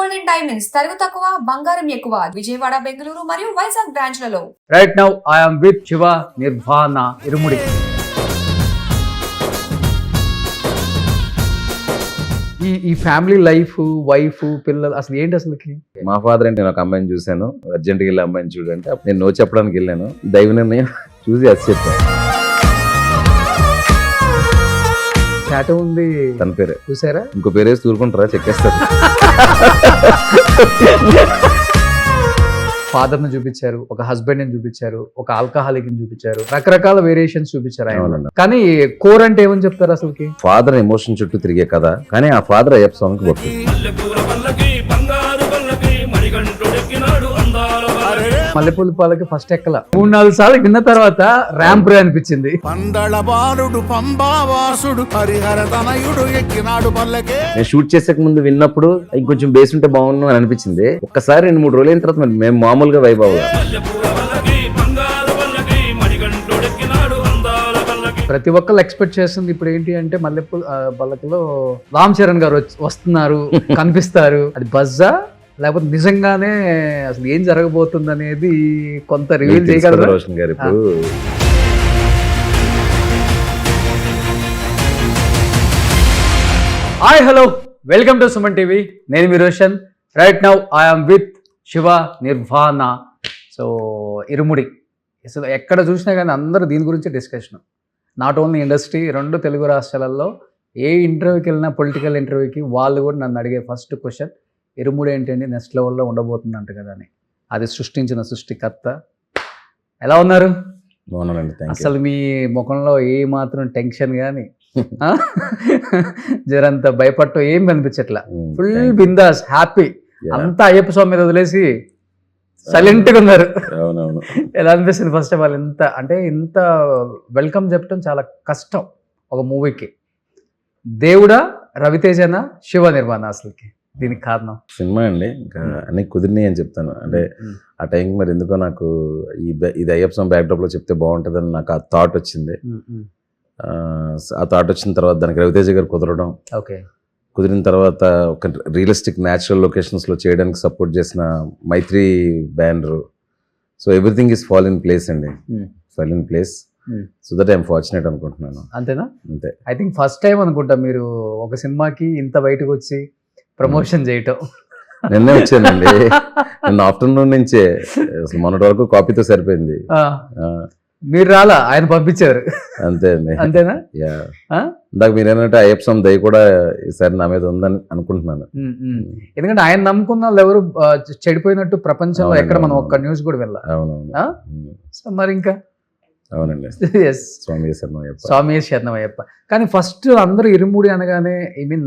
Golden diamonds తరుగు తక్కువ బంగారం ఎక్కువ విజయవాడ బెంగళూరు మరియు వైజాగ్ బ్రాంచ్లలో. Right now I am with Shiva Nirvana Irumudi. ఈ ఫ్యామిలీ లైఫ్, వైఫ్, పిల్లలు అసలు ఏంటి అసలుకి? మా ఫాదర్ అంటే నేను ఒక అమ్మాయిని చూశాను, అర్జెంట్గా వెళ్ళి అమ్మాయిని చూడంటే నేను నో చెప్పడానికి వెళ్ళాను, దైవ నిర్ణయం చూసి అది చెప్పాను. టాటూ ఉంది తన పేరే చూసారా? ఇంకో పేరేసి తూరుకుంటారా, చెక్కేస్తారు. ఫాదర్ ని చూపించారు, ఒక హస్బెండ్ ని చూపించారు, ఒక ఆల్కహాలిక్ ని చూపించారు, రకరకాల వేరియేషన్స్ చూపించారు ఆయన. కానీ కోర్ అంటే ఏమని చెప్తారు అసలుకి? ఫాదర్ ఎమోషన్ చుట్టూ తిరిగే కదా, కానీ ఆ ఫాదర్ అయ్యప్ప స్వామికి భక్తుడు. మల్లెపూల పాలకి ఫస్ట్ ఎక్కల 3-4 సార్లు విన్న తర్వాత ర్యాంప్ రే అనిపించింది. నేను షూట్ చేసే ముందు విన్నప్పుడు ఇంకొంచెం బేస్ ఉంటే బాగుండు అని అనిపించింది. ఒక్కసారి 2-3 రోజులు అయిన తర్వాత మేము మామూలుగా వైభవంగా ప్రతి ఒక్కళ్ళు ఎక్స్పెక్ట్ చేస్తుంది ఇప్పుడు ఏంటి అంటే మల్లెపూల పల్లకిలో రామ్ చరణ్ గారు వస్తున్నారు, కనిపిస్తారు. అది బజ్జా లేకపోతే నిజంగానే అసలు ఏం జరగబోతుంది అనేది కొంత రివీల్ చేయగలరు రోషన్ గారు. ఇప్పుడు hi hello welcome to Suman TV. నేను మీ Roshan. Right now I am with Shiva Nirvana. So Irumudi అసలు ఎక్కడ చూసినా కానీ అందరూ దీని గురించి discussion. Not only industry, 2 Telugu రాష్ట్రాలలో ఏ ఇంటర్వ్యూకి వెళ్ళినా, పొలిటికల్ ఇంటర్వ్యూకి వాళ్ళు కూడా నన్ను అడిగే ఫస్ట్ క్వశ్చన్ ఇరుముడి ఏంటండి, నెక్స్ట్ లెవెల్లో ఉండబోతుందంట కదా అని. అది సృష్టించిన సృష్టికర్త. ఎలా ఉన్నారు? అసలు మీ ముఖంలో ఏ మాత్రం టెన్షన్ కానీ జరంత భయపడటం ఏం కనిపించట్లా. Full bindaas, happy. అంతా అయ్యప్ప స్వామి మీద వదిలేసి సైలెంట్ గా ఉన్నారు. ఎలా అనిపిస్తుంది? ఫస్ట్ ఆఫ్ ఆల్ ఇంత వెల్కమ్ చెప్పడం చాలా కష్టం ఒక మూవీకి. దేవుడా, రవితేజన, శివ నిర్వాణ అసలుకి దీనికి కారణం? సినిమా అండి, ఇంకా అన్ని కుదిరినాయి అని చెప్తాను. అంటే ఆ టైంకి మరి ఎందుకో నాకు ఇది అయ్యప్ప స్వామి బ్యాక్డ్రాప్ లో చెప్తే బాగుంటుందని నాకు ఆ థాట్ వచ్చింది. ఆ థాట్ వచ్చిన తర్వాత దానికి రవితేజ గారు కుదరడం, కుదిరిన తర్వాత ఒక రియలిస్టిక్ న్యాచురల్ లొకేషన్స్ లో చేయడానికి సపోర్ట్ చేసిన Mythri banner. So everything is fall in place అండి, fall in place. So that I'm fortunate అనుకుంటున్నాను. అంతేనా? అంతే. ఐ థింక్ ఫస్ట్ టైం అనుకుంటా మీరు ఒక సినిమాకి ఇంత బయటకు వచ్చి ప్రమోషన్ చేయటం. నిన్నే వచ్చానండి, నిన్న ఆఫ్టర్నూన్ నుంచే. అసలు మొన్నటి వరకు కాపీతో సరిపోయింది. మీరు రాలా, ఆయన పంపించారు. అంతే అండి. అంతేనా? ఇందాక మీరు ఏంటంటే అయ్యప్ప స్వామి దయ కూడా ఈసారి నా మీద ఉందని అనుకుంటున్నాను. ఎందుకంటే ఆయన నమ్ముకున్న వాళ్ళు ఎవరు చెడిపోయినట్టు ప్రపంచంలో ఎక్కడ మనం ఒక్క న్యూస్ కూడా వెళ్ళాం. అవునవును. సో మరి ఇంకా అవునండి, స్వామి శరణమయ్యప్ప. కానీ ఫస్ట్ అందరూ ఇరుముడి అనగానే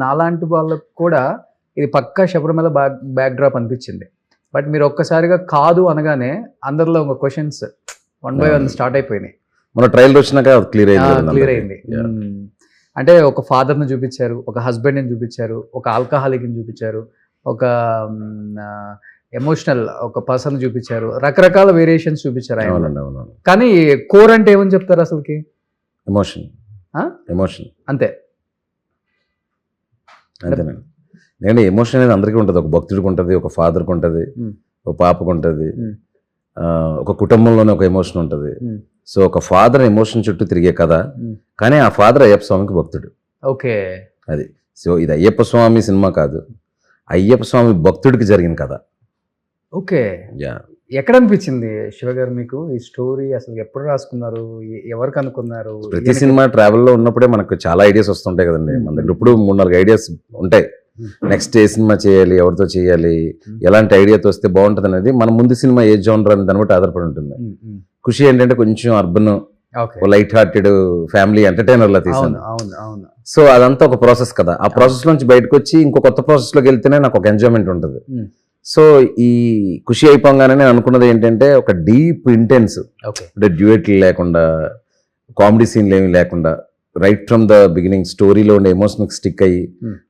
నాలాంటి వాళ్ళకు కూడా ఇది పక్కా శబరిమల బ్యాక్ డ్రాప్ అనిపించింది. బట్ మీరు ఒక్కసారిగా కాదు అనగానే అందరిలో ఒక క్వశ్చన్స్ 1 by 1 స్టార్ట్ అయిపోయినాయి. మన ట్రైలర్ వచ్చినాక క్లియర్ అయింది. అంటే ఒక ఫాదర్ని చూపించారు, ఒక హస్బెండ్ని చూపించారు, ఒక ఆల్కహాలిక్ని చూపించారు, ఒక ఎమోషనల్ ఒక పర్సన్ చూపించారు, రకరకాల వేరియేషన్స్ చూపించారు ఆయన. కానీ కోర్ అంటే ఏమని చెప్తారు అసలుకి? ఎమోషన్ అంతే. అంతేనండి. నేను ఎమోషన్ అనేది అందరికీ ఉంటుంది. ఒక భక్తుడికి ఉంటుంది, ఒక ఫాదర్కి ఉంటుంది, ఒక పాపకు ఉంటుంది, ఒక కుటుంబంలోనే ఒక ఎమోషన్ ఉంటుంది. సో ఒక ఫాదర్ ఎమోషన్ చుట్టూ తిరిగే కదా, కానీ ఆ ఫాదర్ అయ్యప్ప స్వామికి భక్తుడు. ఓకే, అది. సో ఇది అయ్యప్ప స్వామి సినిమా కాదు, అయ్యప్ప స్వామి భక్తుడికి జరిగిన కథ. ఓకే. ఎక్కడ అనిపించింది శివ గారు మీకు ఈ స్టోరీ? అసలు ఎప్పుడు రాసుకున్నారు, ఎవరికి అనుకున్నారు? ప్రతి సినిమా ట్రావెల్లో ఉన్నప్పుడే మనకు చాలా ఐడియాస్ వస్తుంటాయి కదండి. మన దగ్గర ఇప్పుడు 3-4 ఐడియాస్ ఉంటాయి. నెక్స్ట్ ఏ సినిమా చేయాలి, ఎవరితో చేయాలి, ఎలాంటి ఐడియాతో వస్తే బాగుంటుంది అనేది మన ముందు సినిమా ఏ జోనర్ అని దాన్ని బట్టి ఆధారపడి ఉంటుంది. ఖుషి ఏంటంటే కొంచెం urban, light hearted family entertainer లా తీసాను. సో అదంతా ఒక ప్రాసెస్ కదా. ఆ ప్రాసెస్ నుంచి బయటకు వచ్చి ఇంకో కొత్త ప్రాసెస్ లోకి వెళ్తేనే నాకు ఒక ఎంజాయ్మెంట్ ఉంటుంది. సో ఈ ఖుషి అయిపోగానే నేను అనుకున్నది ఏంటంటే ఒక డీప్ ఇంటెన్స్, అంటే డ్యూయెట్లు లేకుండా, కామెడీ సీన్లు ఏమి లేకుండా, రైట్ ఫ్రమ్ ద బిగినింగ్ స్టోరీలో ఉండే ఎమోషన్ స్టిక్ అయ్యి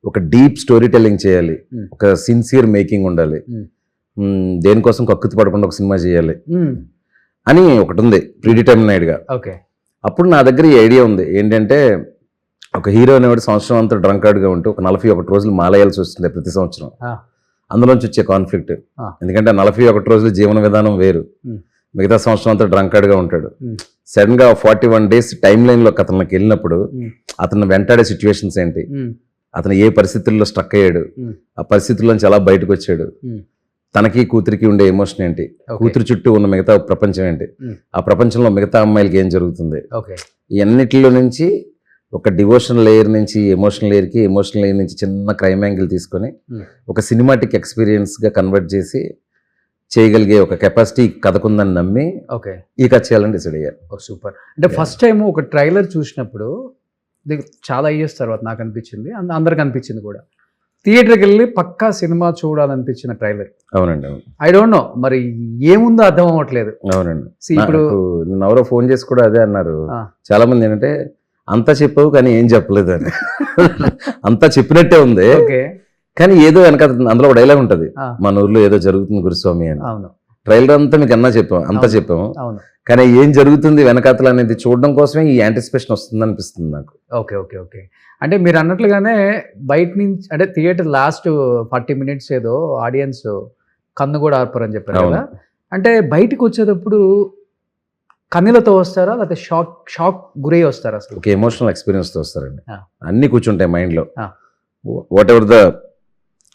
ఒక డీప్ స్టోరీ టెల్లింగ్ చేయాలి, ఒక సిన్సియర్ మేకింగ్ ఉండాలి, దేనికోసం కక్కుతి పడకుండా ఒక సినిమా చేయాలి అని ఒకటి ఉంది ప్రీడిటర్మినైడ్ గా. అప్పుడు నా దగ్గర ఈ ఐడియా ఉంది ఏంటంటే, ఒక హీరో అనేవాడు సంవత్సరం అంతా డ్రంకార్డ్గా ఉంటూ ఒక 41 రోజులు మాలేయాల్సి వస్తుంది ప్రతి సంవత్సరం. అందులోంచి వచ్చే కాన్ఫ్లిక్ట్. ఆ. ఎందుకంటే 41 రోజులు జీవన విధానం వేరు, మిగతా సంవత్సరం అంతా డ్రంకర్డ్గా ఉంటాడు. సడన్ గా 41 days టైం లైన్ లో అతనికి వెళ్ళినప్పుడు అతను వెంటాడే సిచ్యువేషన్స్ ఏంటి, అతను ఏ పరిస్థితుల్లో స్ట్రక్ అయ్యాడు, ఆ పరిస్థితుల్లోంచి ఎలా బయటకు వచ్చాడు, తనకి కూతురికి ఉండే ఎమోషన్ ఏంటి, కూతురు చుట్టూ ఉన్న మిగతా ప్రపంచం ఏంటి, ఆ ప్రపంచంలో మిగతా అమ్మాయిలకి ఏం జరుగుతుంది, ఈ అన్నిటిలో నుంచి ఒక డివోషన్ లేయర్ నుంచి ఎమోషనల్ లేయర్కి, ఎమోషనల్ లేయర్ నుంచి చిన్న క్రైమ్ యాంగిల్ తీసుకొని ఒక సినిమాటిక్ ఎక్స్పీరియన్స్గా కన్వర్ట్ చేసి చేయగలిగే ఒక కెపాసిటీ కథకుందని నమ్మి ఈ కథ చేయాలని డిసైడ్ అయ్యారు. సూపర్. అంటే ఫస్ట్ టైం ఒక ట్రైలర్ చూసినప్పుడు ఇది చాలా ఇయర్స్ తర్వాత నాకు అనిపించింది, అందరికి అనిపించింది కూడా, థియేటర్కి వెళ్ళి పక్కా సినిమా చూడాలనిపించిన ట్రైలర్. అవునండి, అవును. ఐ డోంట్ నో మరి ఏముందో అర్థం అవ్వట్లేదు. అవునండి. ఇప్పుడు ఎవరో ఫోన్ చేసి కూడా అదే అన్నారు చాలా మంది, ఏంటంటే అంతా చెప్పావు కానీ ఏం చెప్పలేదు అని. అంతా చెప్పినట్టే ఉంది కానీ ఏదో వెనక అందులో ఒక డైలాగ్ ఉంటుంది, మన ఊర్లో ఏదో జరుగుతుంది గురుస్వామి అని. ట్రైలర్ అంతా మీకు అన్నా చెప్పాము, అంతా చెప్పాము, కానీ ఏం జరుగుతుంది వెనకాతలు అనేది చూడడం కోసమే ఈ యాంటిసిపేషన్ వస్తుంది అనిపిస్తుంది నాకు. ఓకే. అంటే మీరు అన్నట్లుగానే బయట నుంచి అంటే థియేటర్ లాస్ట్ 40 minutes ఏదో ఆడియన్స్ కన్ను కూడా ఆర్పరని చెప్పారు కదా, అంటే బయటకు వచ్చేటప్పుడు కన్నీలతో వస్తారా లేకపోతే షాక్ గురై వస్తారా? అసలు ఒక ఎమోషనల్ ఎక్స్పీరియన్స్తో వస్తారండి. అన్నీ కూర్చుంటాయి మైండ్లో, what ever the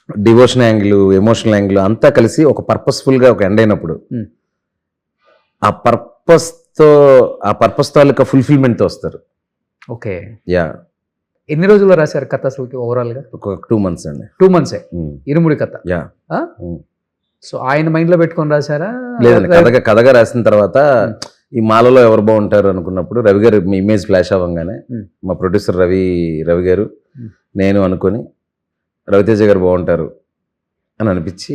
devotion angle, emotional angle అంతా కలిసి ఒక పర్పస్ఫుల్గా ఒక ఎండ్ అయినప్పుడు ఆ పర్పస్ తాలూకా ఫుల్ఫిల్మెంట్తో వస్తారు. ఓకే. యా. ఎన్ని రోజుల్లో రాశారు కథ అసలు ఓవరాల్గా? ఒక 2 months అండి. 2 months ఇరుముడి కథ. యా. సో ఆయన మైండ్లో పెట్టుకొని రాశారా? లేదండి, కథగా రాసిన తర్వాత ఈ మాలలో ఎవరు బాగుంటారు అనుకున్నప్పుడు రవి గారు మీ ఇమేజ్ ఫ్లాష్ అవ్వగానే మా ప్రొడ్యూసర్ రవి గారు నేను అనుకొని రవితేజ గారు బాగుంటారు అని అనిపించి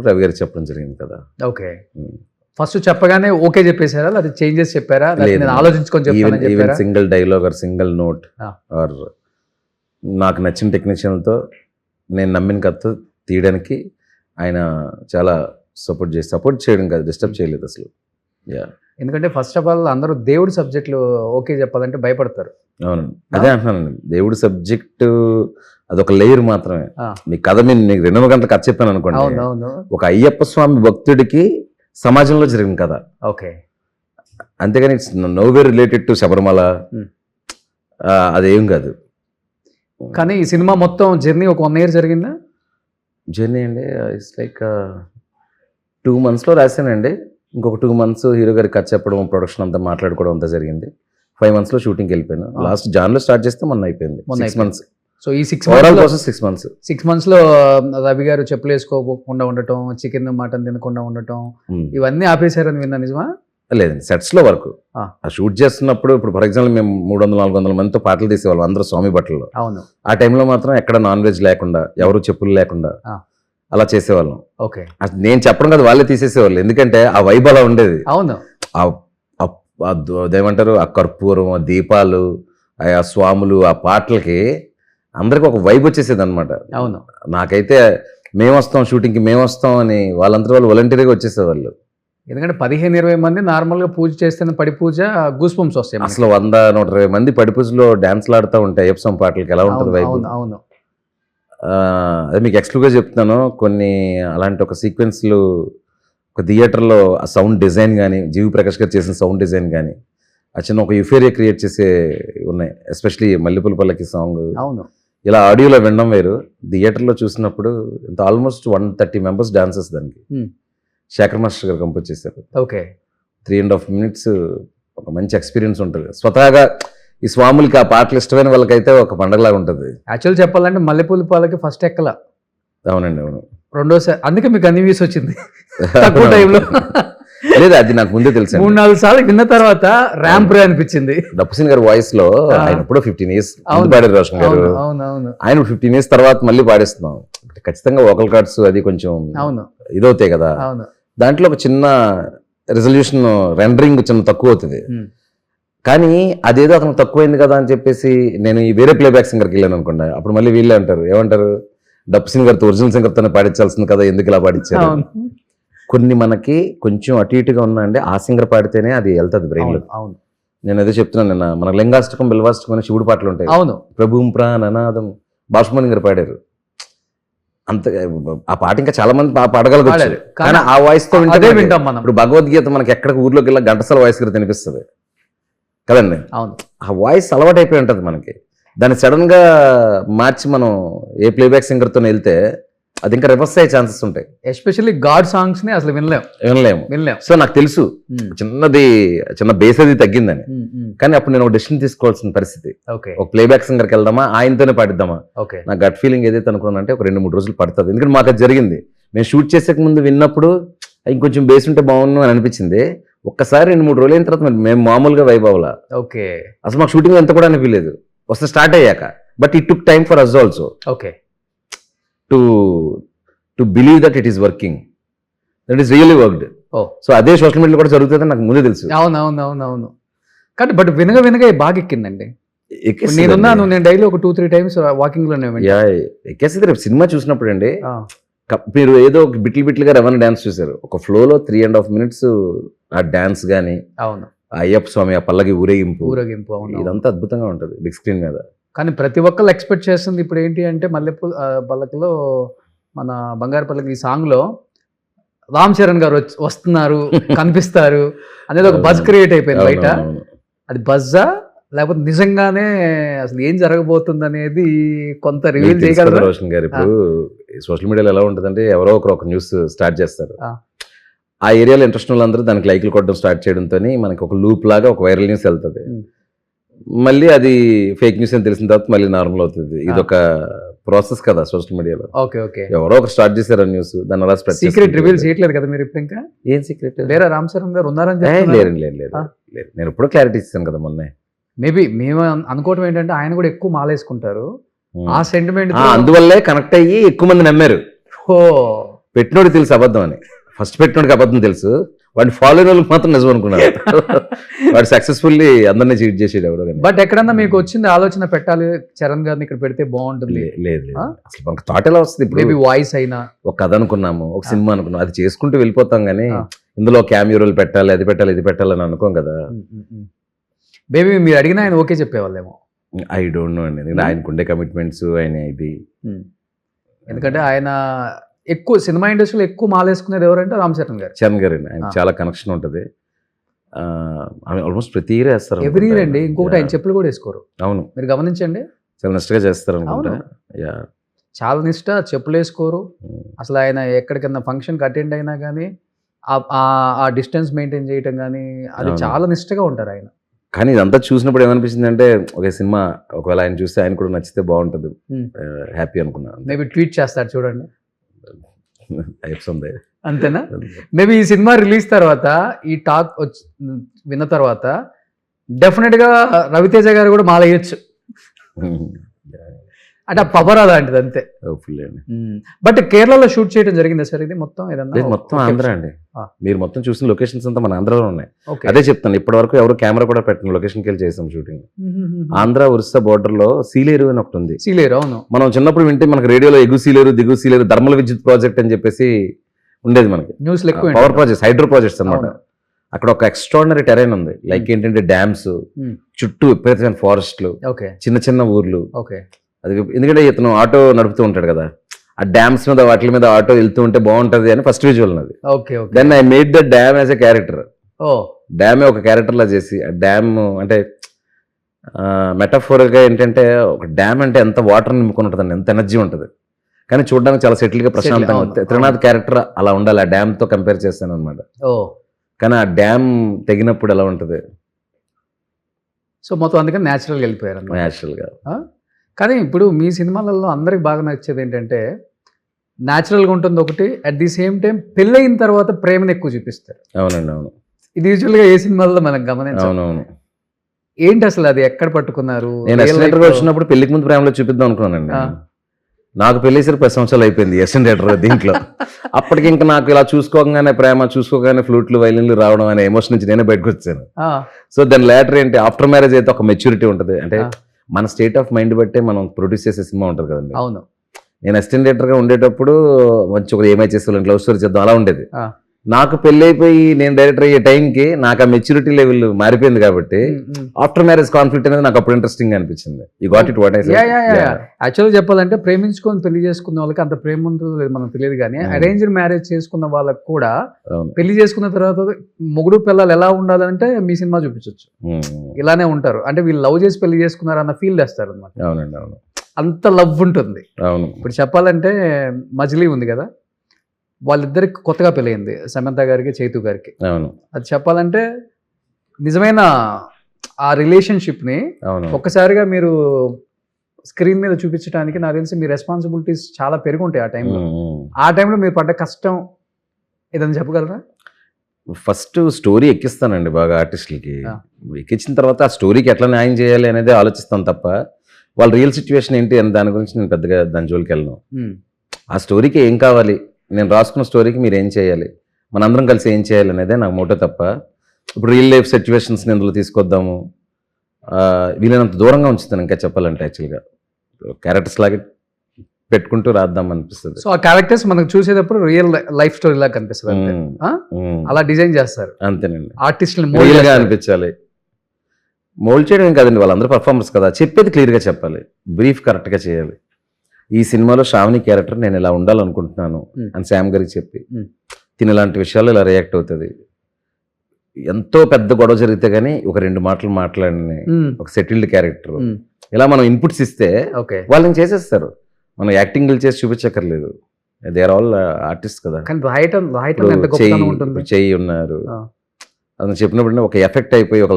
రవి గారికి చెప్పడం జరిగింది కదా. ఓకే. ఫస్ట్ చెప్పగానే ఓకే చెప్పేశారా లేదా చేంజెస్ చెప్పారా? ఆలోచించుకొని చెప్పారా? Single dialogue or single note are నాకు నచ్చిన టెక్నీషియన్తో నేను నమ్మిన కథ తీయడానికి ఆయన చాలా సపోర్ట్ చేయడం కాదు, డిస్టర్బ్ చేయలేదు అసలు. యా. ఎందుకంటే ఫస్ట్ ఆఫ్ ఆల్ అందరూ దేవుడి సబ్జెక్టులు ఓకే చెప్పాలంటే భయపడతారు. అవునండి, అదే అంటున్నానండి, దేవుడి సబ్జెక్టు అదొక లేయర్ మాత్రమే. మీ కథ మీకు 2 గంటల కథ చెప్పాను అనుకోండి, ఒక అయ్యప్ప స్వామి భక్తుడికి సమాజంలో జరిగిన కథ. ఓకే. అంతేగాని ఇట్స్ నోవే రిలేటెడ్ టు శబరిమల, అదేం కాదు. కానీ ఈ సినిమా మొత్తం జర్నీ ఒక 1 year జరిగిందా? జర్నీ అండి ఇట్స్ లైక్ 2 monthsలో రాశానండి. ఇంకొక 2 months హీరో గారికి కథ చెప్పడం, ప్రొడక్షన్ అంతా మాట్లాడుకోవడం అంతా జరిగింది. 5 monthsలో షూటింగ్కి వెళ్ళిపోయాను. లాస్ట్ జాన్లో స్టార్ట్ చేస్తే మొన్న అయిపోయింది. 6 months. సో ఈ 6 monthsలో రవి గారు చెప్పులు వేసుకోకుండా ఉండటం, చికెన్ మటన్ తినకుండా ఉండటం, ఇవన్నీ ఆపేశారని విన్నా, నిజమా? లేదండి, సెట్స్లో వరకు ఆ షూట్ చేస్తున్నప్పుడు ఇప్పుడు ఫర్ ఎగ్జాంపుల్ మేము 300-400 మందితో పాటలు తీసేవాళ్ళం అందరూ స్వామి బట్టల్లో. అవును. ఆ టైంలో మాత్రం ఎక్కడ నాన్ వెజ్ లేకుండా, ఎవరు చెప్పులు లేకుండా అలా చేసేవాళ్ళం. ఓకే. నేను చెప్పడం కాదు, వాళ్ళే తీసేసేవాళ్ళు, ఎందుకంటే ఆ వైబ్ అలా ఉండేది. అవును. అదేమంటారు, ఆ కర్పూరం, ఆ దీపాలు, ఆ స్వాములు, ఆ పాటలకి అందరికి ఒక వైబ్ వచ్చేసేది అనమాట. అవును. నాకైతే మేము వస్తాం షూటింగ్కి, మేము వస్తాం అని వాళ్ళంతా వాళ్ళు వాలంటీర్గా వచ్చేసేవాళ్ళు. ఎందుకంటే 15-20 మంది నార్మల్గా పూజ చేస్తే పడి పూజ గూస్ బంప్స్ వస్తాయి. అసలు 100-120 మంది పడి పూజలో డాన్స్లు ఆడుతూ ఉంటాయి అయ్యప్ప స్వామి పాటలకి, ఎలా ఉంటుంది వైబ్. అవును. అది మీకు ఎక్స్క్లూజివ్గా చెప్తున్నాను. కొన్ని అలాంటి ఒక సీక్వెన్స్లు ఒక థియేటర్లో ఆ సౌండ్ డిజైన్ కానీ, జీవి ప్రకాష్ గారు చేసిన సౌండ్ డిజైన్ కానీ ఆ చిన్న ఒక యుఫేరియా క్రియేట్ చేసే ఉన్నాయి. ఎస్పెషలీ మల్లెపూల పల్లకి సాంగ్. అవును. ఇలా ఆడియోలో వినడం వేరు, థియేటర్లో చూసినప్పుడు ఇంత ఆల్మోస్ట్ 130 members డాన్సెస్ దానికి శేఖర్ మాస్టర్ గారు కంపోజ్ చేశారు. ఓకే. 3.5 minutes ఒక మంచి ఎక్స్పీరియన్స్ ఉంటుంది. స్వతహాగా ఈ స్వాములకి ఆ పాటలు ఇష్టమైన వాళ్ళకైతే ఒక పండగలాగా ఉంటుంది. యాక్చువల్ చెప్పాలంటే మల్లెపూల పాలకి ఫస్ట్ ఎక్కల. అవునండి, అవును. రెండోసారి అందుకే మీకు అన్ని వ్యూస్ వచ్చింది తక్కువ టైంలో. లేదు, అది నాకు ముందే తెలుసు. 3-4 సార్లు విన్న తర్వాత ర్యాంప్ అనిపించింది. డప్పుసిన్ గారి వాయిస్ లో ఆయన ఇప్పుడు 15 years పాడారు రోషన్ గారు. ఆయన 15 years తర్వాత మళ్ళీ పాడిస్తున్నాం. ఖచ్చితంగా వోకల్ కార్డ్స్ అది కొంచెం ఇదవుతాయి కదా, దాంట్లో ఒక చిన్న రెజల్యూషన్ రెండరింగ్ చిన్న తక్కువ అవుతుంది. కానీ అదేదో అతను తక్కువైంది కదా అని చెప్పేసి నేను ఈ వేరే ప్లేబ్యాక్ సింగర్కి వెళ్ళాను అనుకోండి, అప్పుడు మళ్ళీ వీళ్ళే అంటారు, ఏమంటారు, డప్పుసిన్ గారితో ఒరిజినల్ సింగర్ తోనే పాడించాల్సింది కదా, ఎందుకు ఇలా పాడించారు. కొన్ని మనకి కొంచెం అటు ఇటుగా ఉన్నాయండి, ఆ సింగర్ పాడితేనే అది వెళ్తుంది బ్రెయిన్లో. నేను అదే చెప్తున్నాను నిన్న, మన లింగాష్టకం బిల్వాష్టకం అనే శివుడు పాటలు ఉంటాయి. అవును. ప్రభుం ప్రాణనాదం బాష్మణి గారు పాడారు. అంత ఆ పాట ఇంకా చాలా మంది పాడగలగచ్చు, పాడారు. కానీ ఆ వాయిస్ తో అదే వింటే వింటాం మనం. ఇప్పుడు భగవద్గీత మనకి ఎక్కడ ఊర్లోకి వెళ్ళా ఘంటసాల వాయిస్ గా తినిపిస్తుంది కదండి. అవును, ఆ వాయిస్ అలవాటు అయిపోయి ఉంటుంది మనకి. దాన్ని సడన్ గా మార్చి మనం ఏ ప్లేబ్యాక్ సింగర్ తో వెళ్తే అది ఇంకా రివర్స్ అయ్యే ఛాన్సెస్ ఉంటాయి. ఎస్పెషల్లీ గాడ్ సాంగ్స్ ని అసలు వినలేము. వినలేం. సో నాకు తెలుసు చిన్న బేస్ అది తగ్గిందని, కానీ అప్పుడు నేను ఒక డెసిషన్ తీసుకోవాల్సిన పరిస్థితి. ఓకే ఒక ప్లేబ్యాక్ సింగర్కి వెళ్దామా, ఆయనతోనే పాడిద్దామా. ఓకే నా గట్ ఫీలింగ్ ఏదైతే అనుకున్నానంటే ఒక 2-3 రోజులు పడుతుంది. ఎందుకంటే మాకు అది జరిగింది. మేము షూట్ చేసే ముందు విన్నప్పుడు ఇంకొంచెం బేస్ ఉంటే బాగుండు అని అనిపించింది. ఒక్కసారి 2-3 రోజులు అయిన తర్వాత మేము మామూలుగా వైభవ్లా. ఓకే అసలు మాకు షూటింగ్ ఎంత కూడా అనిపించలేదు వస్తే స్టార్ట్ అయ్యాక. But it took time for us also okay to believe that it is working, that is really worked. Oh so అదే సోషల్ మీడియాలో కూడా జరుగుతుందని నాకు ముందే తెలుసు. అవును కానీ బట్ వినగా బాగా ఎక్కిందండి. ఎక్కేస్తుంది. నేనున్నాను, నేను డైలీ ఒక 2-3 టైమ్స్ వాకింగ్ లోనే యా, ఎక్కేస్తుంది. రేపు సినిమా చూసినప్పుడు అండి, మీరు ఏదో ఒక బిట్లుగా రెవెన్ డాన్స్ చూసారు, ఒక ఫ్లోలో 3.5 minutes ఆ డాన్స్ గానీ, అవును, ఆ అయ్యప్ప స్వామి ఆ పల్లకి ఊరేగింపు, అవును. ఇదంతా అద్భుతంగా ఉంటుంది బిగ్ స్క్రీన్ మీద. కానీ ప్రతి ఒక్కళ్ళు ఎక్స్పెక్ట్ చేస్తుంది ఇప్పుడు ఏంటి అంటే మల్లెపూల పల్లకిలో మన బంగారు పల్లకి ఈ సాంగ్ లో రామ్ చరణ్ గారు వస్తున్నారు కనిపిస్తారు అనేది ఒక బజ్ క్రియేట్ అయిపోయింది బయట. అవునవును. అది బజ్జా లేకపోతే నిజంగానే అసలు ఏం జరగబోతుంది అనేది కొంత మీకు రివీల్ తెలుసు కదా చేయగలరా? రోషన్ గారు, ఇప్పుడు సోషల్ మీడియాలో ఎలా ఉంటుందంటే ఎవరో ఒక న్యూస్ స్టార్ట్ చేస్తారు, ఆ ఏరియాలో ఇంట్రెస్ట్ వాళ్ళందరూ దానికి లైక్లు కొట్టడం స్టార్ట్ చేయడంతో మనకి ఒక లూప్ లాగా ఒక వైరల్ న్యూస్ వెళ్తుంది. మళ్ళీ అది ఫేక్ న్యూస్ అని తెలిసిన తర్వాత మళ్ళీ నార్మల్ అవుతుంది. ఇది ఒక ప్రాసెస్ కదా సోషల్ మీడియాలో. ఓకే ఎవరో ఒక స్టార్ట్ చేశారు న్యూస్, దాన్ని అలా స్ప్రెడ్ సీక్రెట్ రివీల్ చేయట్లేదు కదా మీరు ఇప్పుడు ఇంకా? ఏం సీక్రెట్? లేరా రామ్ చరణ్ గారు ఉన్నారని లేరు. నేను ఎప్పుడో క్లారిటీ ఇస్తాను కదా మొన్నే. మేబీ మేము అనుకోవటం ఏంటంటే ఆయన కూడా ఎక్కువ మాలేసుకుంటారు, ఆ సెంటిమెంట్ అందువల్లే కనెక్ట్ అయ్యి ఎక్కువ మంది నమ్మారు. ఓ పెట్టినోడు తెలుసు అబద్ధం అని, ఫస్ట్ పెట్టినోడికి అబద్ధం తెలుసు, వాడిని ఫాలో అయిన వాళ్ళకి మాత్రం నిజం అనుకున్నారు. వాడు సక్సెస్ఫుల్లీ అందరినీ చీట్ చేసేది ఎవరో. బట్ ఎక్కడన్నా మీకు వచ్చింది ఆలోచన పెట్టాలి చరణ్ గారిని ఇక్కడ పెడితే బాగుంటుంది? లేదు, అసలు మనకు థాట్ ఎలా వస్తుంది? మేబీ ఇప్పుడు వాయిస్ అయినా ఒక కథ అనుకున్నాము, ఒక సినిమా అనుకున్నాం, అది చేసుకుంటూ వెళ్ళిపోతాం కానీ ఇందులో క్యామియో రోల్ పెట్టాలి, అది పెట్టాలి, ఇది పెట్టాలని అనుకోం కదా. మేబీ మీరు అడిగినా ఆయన ఓకే చెప్పేవాళ్ళేమో. ఐ డోంట్ నో అండి, ఎందుకంటే ఆయనకు ఉండే కమిట్మెంట్స్ ఆయన ఇది. ఎందుకంటే ఆయన ఎక్కువ సినిమా ఇండస్ట్రీలో ఎక్కువ మాలేసుకునేది ఎవరంటే రామ్ చరణ్ గారు. చరణ్ గారు ఆయన చాలా కనెక్షన్ ఉంటుంది. ఆల్మోస్ట్ ప్రతి ఇయర్ వేస్తారు ఎవ్రీ ఇయర్ అండి. ఇంకొకటి ఆయన చెప్పులు కూడా వేసుకోరు. అవును, మీరు గమనించండి, చాలా నిష్టగా చేస్తారు అనుకుంటా. చాలా నిష్ట, చెప్పులు వేసుకోరు అసలు. ఆయన ఎక్కడికన్నా ఫంక్షన్కి అటెండ్ అయినా కానీ ఆ డిస్టెన్స్ మెయింటైన్ చేయటం కానీ అది చాలా నిష్టగా ఉంటారు ఆయన. కానీ ఇదంతా చూసినప్పుడు ఏమనిపించింది అంటే ఒక సినిమా ఒకవేళ ఆయన చూస్తే ఆయన కూడా నచ్చితే బాగుంటుంది, హ్యాపీ అనుకున్నాను. మేబీ ట్వీట్ చేస్తాడు చూడండి, అయిపోతుంది అంతేనా? మేబీ ఈ సినిమా రిలీజ్ తర్వాత ఈ టాక్ విన్న తర్వాత డెఫినెట్ గా రవితేజ గారు కూడా మాలయ్యొచ్చు అంటే ఆ పవర్ అలాంటిది అంతే. బట్ కేరళలో షూట్ చేయడం జరిగిందా సార్ ఇది మొత్తం? ఏదన్నా మొత్తం ఆంధ్ర అండి. మీరు మొత్తం చూసిన లొకేషన్స్ అంతా మన ఆంధ్రలో ఉన్నాయి. అదే చెప్తాను, ఇప్పటి వరకు ఎవరు కెమెరా కూడా పెట్టిన లొకేషన్కి వెళ్ళి చేసాం షూటింగ్. ఆంధ్ర ఒరిస్సా బోర్డర్ లో సీలేరు అని ఒకటి ఉంది. సీలేరు, అవును. మనం చిన్నప్పుడు వింటే మనకి రేడియోలో ఎగు సీలేరు దిగు సీలేరు ధర్మల విద్యుత్ ప్రాజెక్ట్ అని చెప్పేసి ఉండేది మనకి. News power projects, hydro projects అనమాట. అక్కడ ఒక ఎక్స్ట్రాడినరీ టెరైన్ ఉంది, లైక్ ఏంటంటే డ్యామ్స్, చుట్టూ విపరీతమైన ఫారెస్ట్లు, చిన్న చిన్న ఊర్లు. అది ఎందుకంటే ఇతను ఆటో నడుపుతూ ఉంటాడు కదా, ఆ డ్యామ్స్ మీద వాటి మీద ఆటో వెళ్తూ ఉంటే బాగుంటది అని ఫస్ట్ విజువల్ అది. Then I made the dam as a character. డ్యామే ఒక క్యారెక్టర్ లా చేసి, ఆ డ్యామ్ అంటే మెటాఫోర్ గా ఏంటంటే ఒక డ్యామ్ అంటే ఎంత వాటర్ నింపుకొని ఉంటుందండి, ఎంత ఎనర్జీ ఉంటుంది, కానీ చూడడానికి చాలా సెటిల్ గా ప్రశాంతంగా. త్రినాథ్ క్యారెక్టర్ అలా ఉండాలి, ఆ డ్యామ్ తో కంపేర్ చేస్తాను అనమాట. కానీ ఆ డ్యామ్ తెగినప్పుడు ఎలా ఉంటుంది. సో మొత్తం అందుకని న్యాచురల్గా వెళ్ళిపోయారు. న్యాచురల్గా. కానీ ఇప్పుడు మీ సినిమాలలో అందరికి బాగా నచ్చేది ఏంటంటే న్యాచురల్గా ఉంటుంది ఒకటి, అట్ ది సేమ్ టైం పెళ్ళయిన తర్వాత ప్రేమను ఎక్కువ చూపిస్తారు. అవునండి, అవును. ఇది యూజువల్గా ఏ సినిమాల్లో మనం గమనించాం. అవునవును. ఏంటి అసలు అది ఎక్కడ పట్టుకున్నారు? నేను ఎస్టిలేటర్గా వచ్చినప్పుడు పెళ్లికి ముందు ప్రేమలో చూపిద్దాం అనుకున్నానండి. నాకు పెళ్ళేసరికి 10 సంవత్సరాలు అయిపోయింది ఎస్టిలేటర్ దీంట్లో. అప్పటికి ఇంకా నాకు ఇలా చూసుకోగానే ప్రేమ, చూసుకోగానే ఫ్లూట్లు వైలిన్లు రావడం అనే ఎమోషన్ నుంచి నేనే బయటకు వచ్చాను. సో దాని లేటర్ ఏంటి, ఆఫ్టర్ మ్యారేజ్ అయితే ఒక మెచ్యూరిటీ ఉంటుంది. అంటే మన స్టేట్ ఆఫ్ మైండ్ బట్టే మనం ప్రొడ్యూస్ చేసే సినిమా ఉంటుంది కదండి. అవును. నేను అసిస్టెంట్ డైరెక్టర్గా ఉండేటప్పుడు మంచి ఒక ఏమై చేస్తాను, లవ్ స్టోరీ చేద్దాం అలా ఉండేది. నాకు పెళ్లి అయిపోయి నేను డైరెక్టర్ అయ్యే టైంకి నాకు ఆ మెచ్యూరిటీ లెవెల్ మారిపోయింది కాబట్టి ఆఫ్టర్ మ్యారేజ్ కాన్ఫ్లిక్ట్ అనేది నాకు అప్పుడు ఇంట్రెస్టింగ్ అనిపించింది. You got it what I said. యాక్చువల్గా చెప్పాలంటే ప్రేమించుకొని పెళ్లి చేసుకున్న వాళ్ళకి అంత ప్రేమ ఉంటుందో లేదు మనకు తెలియదు, కానీ అరేంజ్డ్ మ్యారేజ్ చేసుకున్న వాళ్ళకి కూడా పెళ్లి చేసుకున్న తర్వాత మొగుడు పిల్లలు ఎలా ఉండాలంటే మీ సినిమా చూపించవచ్చు, ఇలానే ఉంటారు అంటే వీళ్ళు లవ్ చేసి పెళ్లి చేసుకున్నారు అన్న ఫీల్ చేస్తారు అనమాట. అవునండి, అవును, అంత లవ్ ఉంటుంది. అవును. ఇప్పుడు చెప్పాలంటే మజిలీ ఉంది కదా, వాళ్ళిద్దరికి కొత్తగా పెళ్ళయింది, సమంత గారికి చైతు గారికి. అవును. అది చెప్పాలంటే నిజమైన ఆ రిలేషన్షిప్ని అవును. ఒక్కసారిగా మీరు స్క్రీన్ మీద చూపించడానికి నాకు తెలిసి మీ రెస్పాన్సిబిలిటీస్ చాలా పెరుగుంటాయి ఆ టైంలో. ఆ టైంలో మీరు పడ్డ కష్టం ఏదైనా చెప్పగలరా? ఫస్ట్ స్టోరీ ఎక్కిస్తానండి బాగా ఆర్టిస్టులకి. ఎక్కించిన తర్వాత ఆ స్టోరీకి ఎట్లా న్యాయం చేయాలి అనేది ఆలోచిస్తాను తప్ప వాళ్ళ రియల్ సిచ్యువేషన్ ఏంటి అని దాని గురించి నేను పెద్దగా దాని జోలికి వెళ్ళను. ఆ స్టోరీకి ఏం కావాలి, నేను రాసుకున్న స్టోరీకి మీరు ఏం చేయాలి, మనందరం కలిసి ఏం చేయాలి అనేదే నాకు మోటో తప్ప ఇప్పుడు రియల్ లైఫ్ సిచ్యువేషన్స్ని ఇందులో తీసుకొద్దాము వీలైనంత దూరంగా ఉంచుతాను. ఇంకా చెప్పాలంటే యాక్చువల్గా క్యారెక్టర్స్ లాగే పెట్టుకుంటూ రాద్దాం అనిపిస్తుంది. సో ఆ క్యారెక్టర్స్ మనకు చూసేటప్పుడు రియల్ లైఫ్ స్టోరీ లాగా కనిపిస్తుంది, అలా డిజైన్ చేస్తారు. అంతేనండి, ఆర్టిస్టులు రియల్గా అనిపించాలి. మోల్డ్ చేయడం ఏం కాదండి, వాళ్ళందరూ పర్ఫార్మర్స్ కదా, చెప్పేది క్లియర్గా చెప్పాలి, బ్రీఫ్ కరెక్ట్గా చేయాలి. ఈ సినిమాలో శ్రావణి క్యారెక్టర్ నేను ఇలా ఉండాలనుకుంటున్నాను అని శామ్ గారికి చెప్పి తిని ఇలాంటి విషయాలు ఇలా రియాక్ట్ అవుతుంది. ఎంతో పెద్ద గొడవ జరిగితే కానీ ఒక 2 మాటలు మాట్లాడిన ఒక సెటిల్డ్ క్యారెక్టర్ ఇలా మనం ఇన్పుట్స్ ఇస్తే వాళ్ళని చేసేస్తారు. మనం యాక్టింగ్ చేసి చూపించక్కర్లేదు, దే ఆర్ ఆల్ ఆర్టిస్ట్ కదా. చెయ్యి ఉన్నారు అని చెప్పినప్పుడు ఒక ఎఫెక్ట్ అయిపోయి ఒక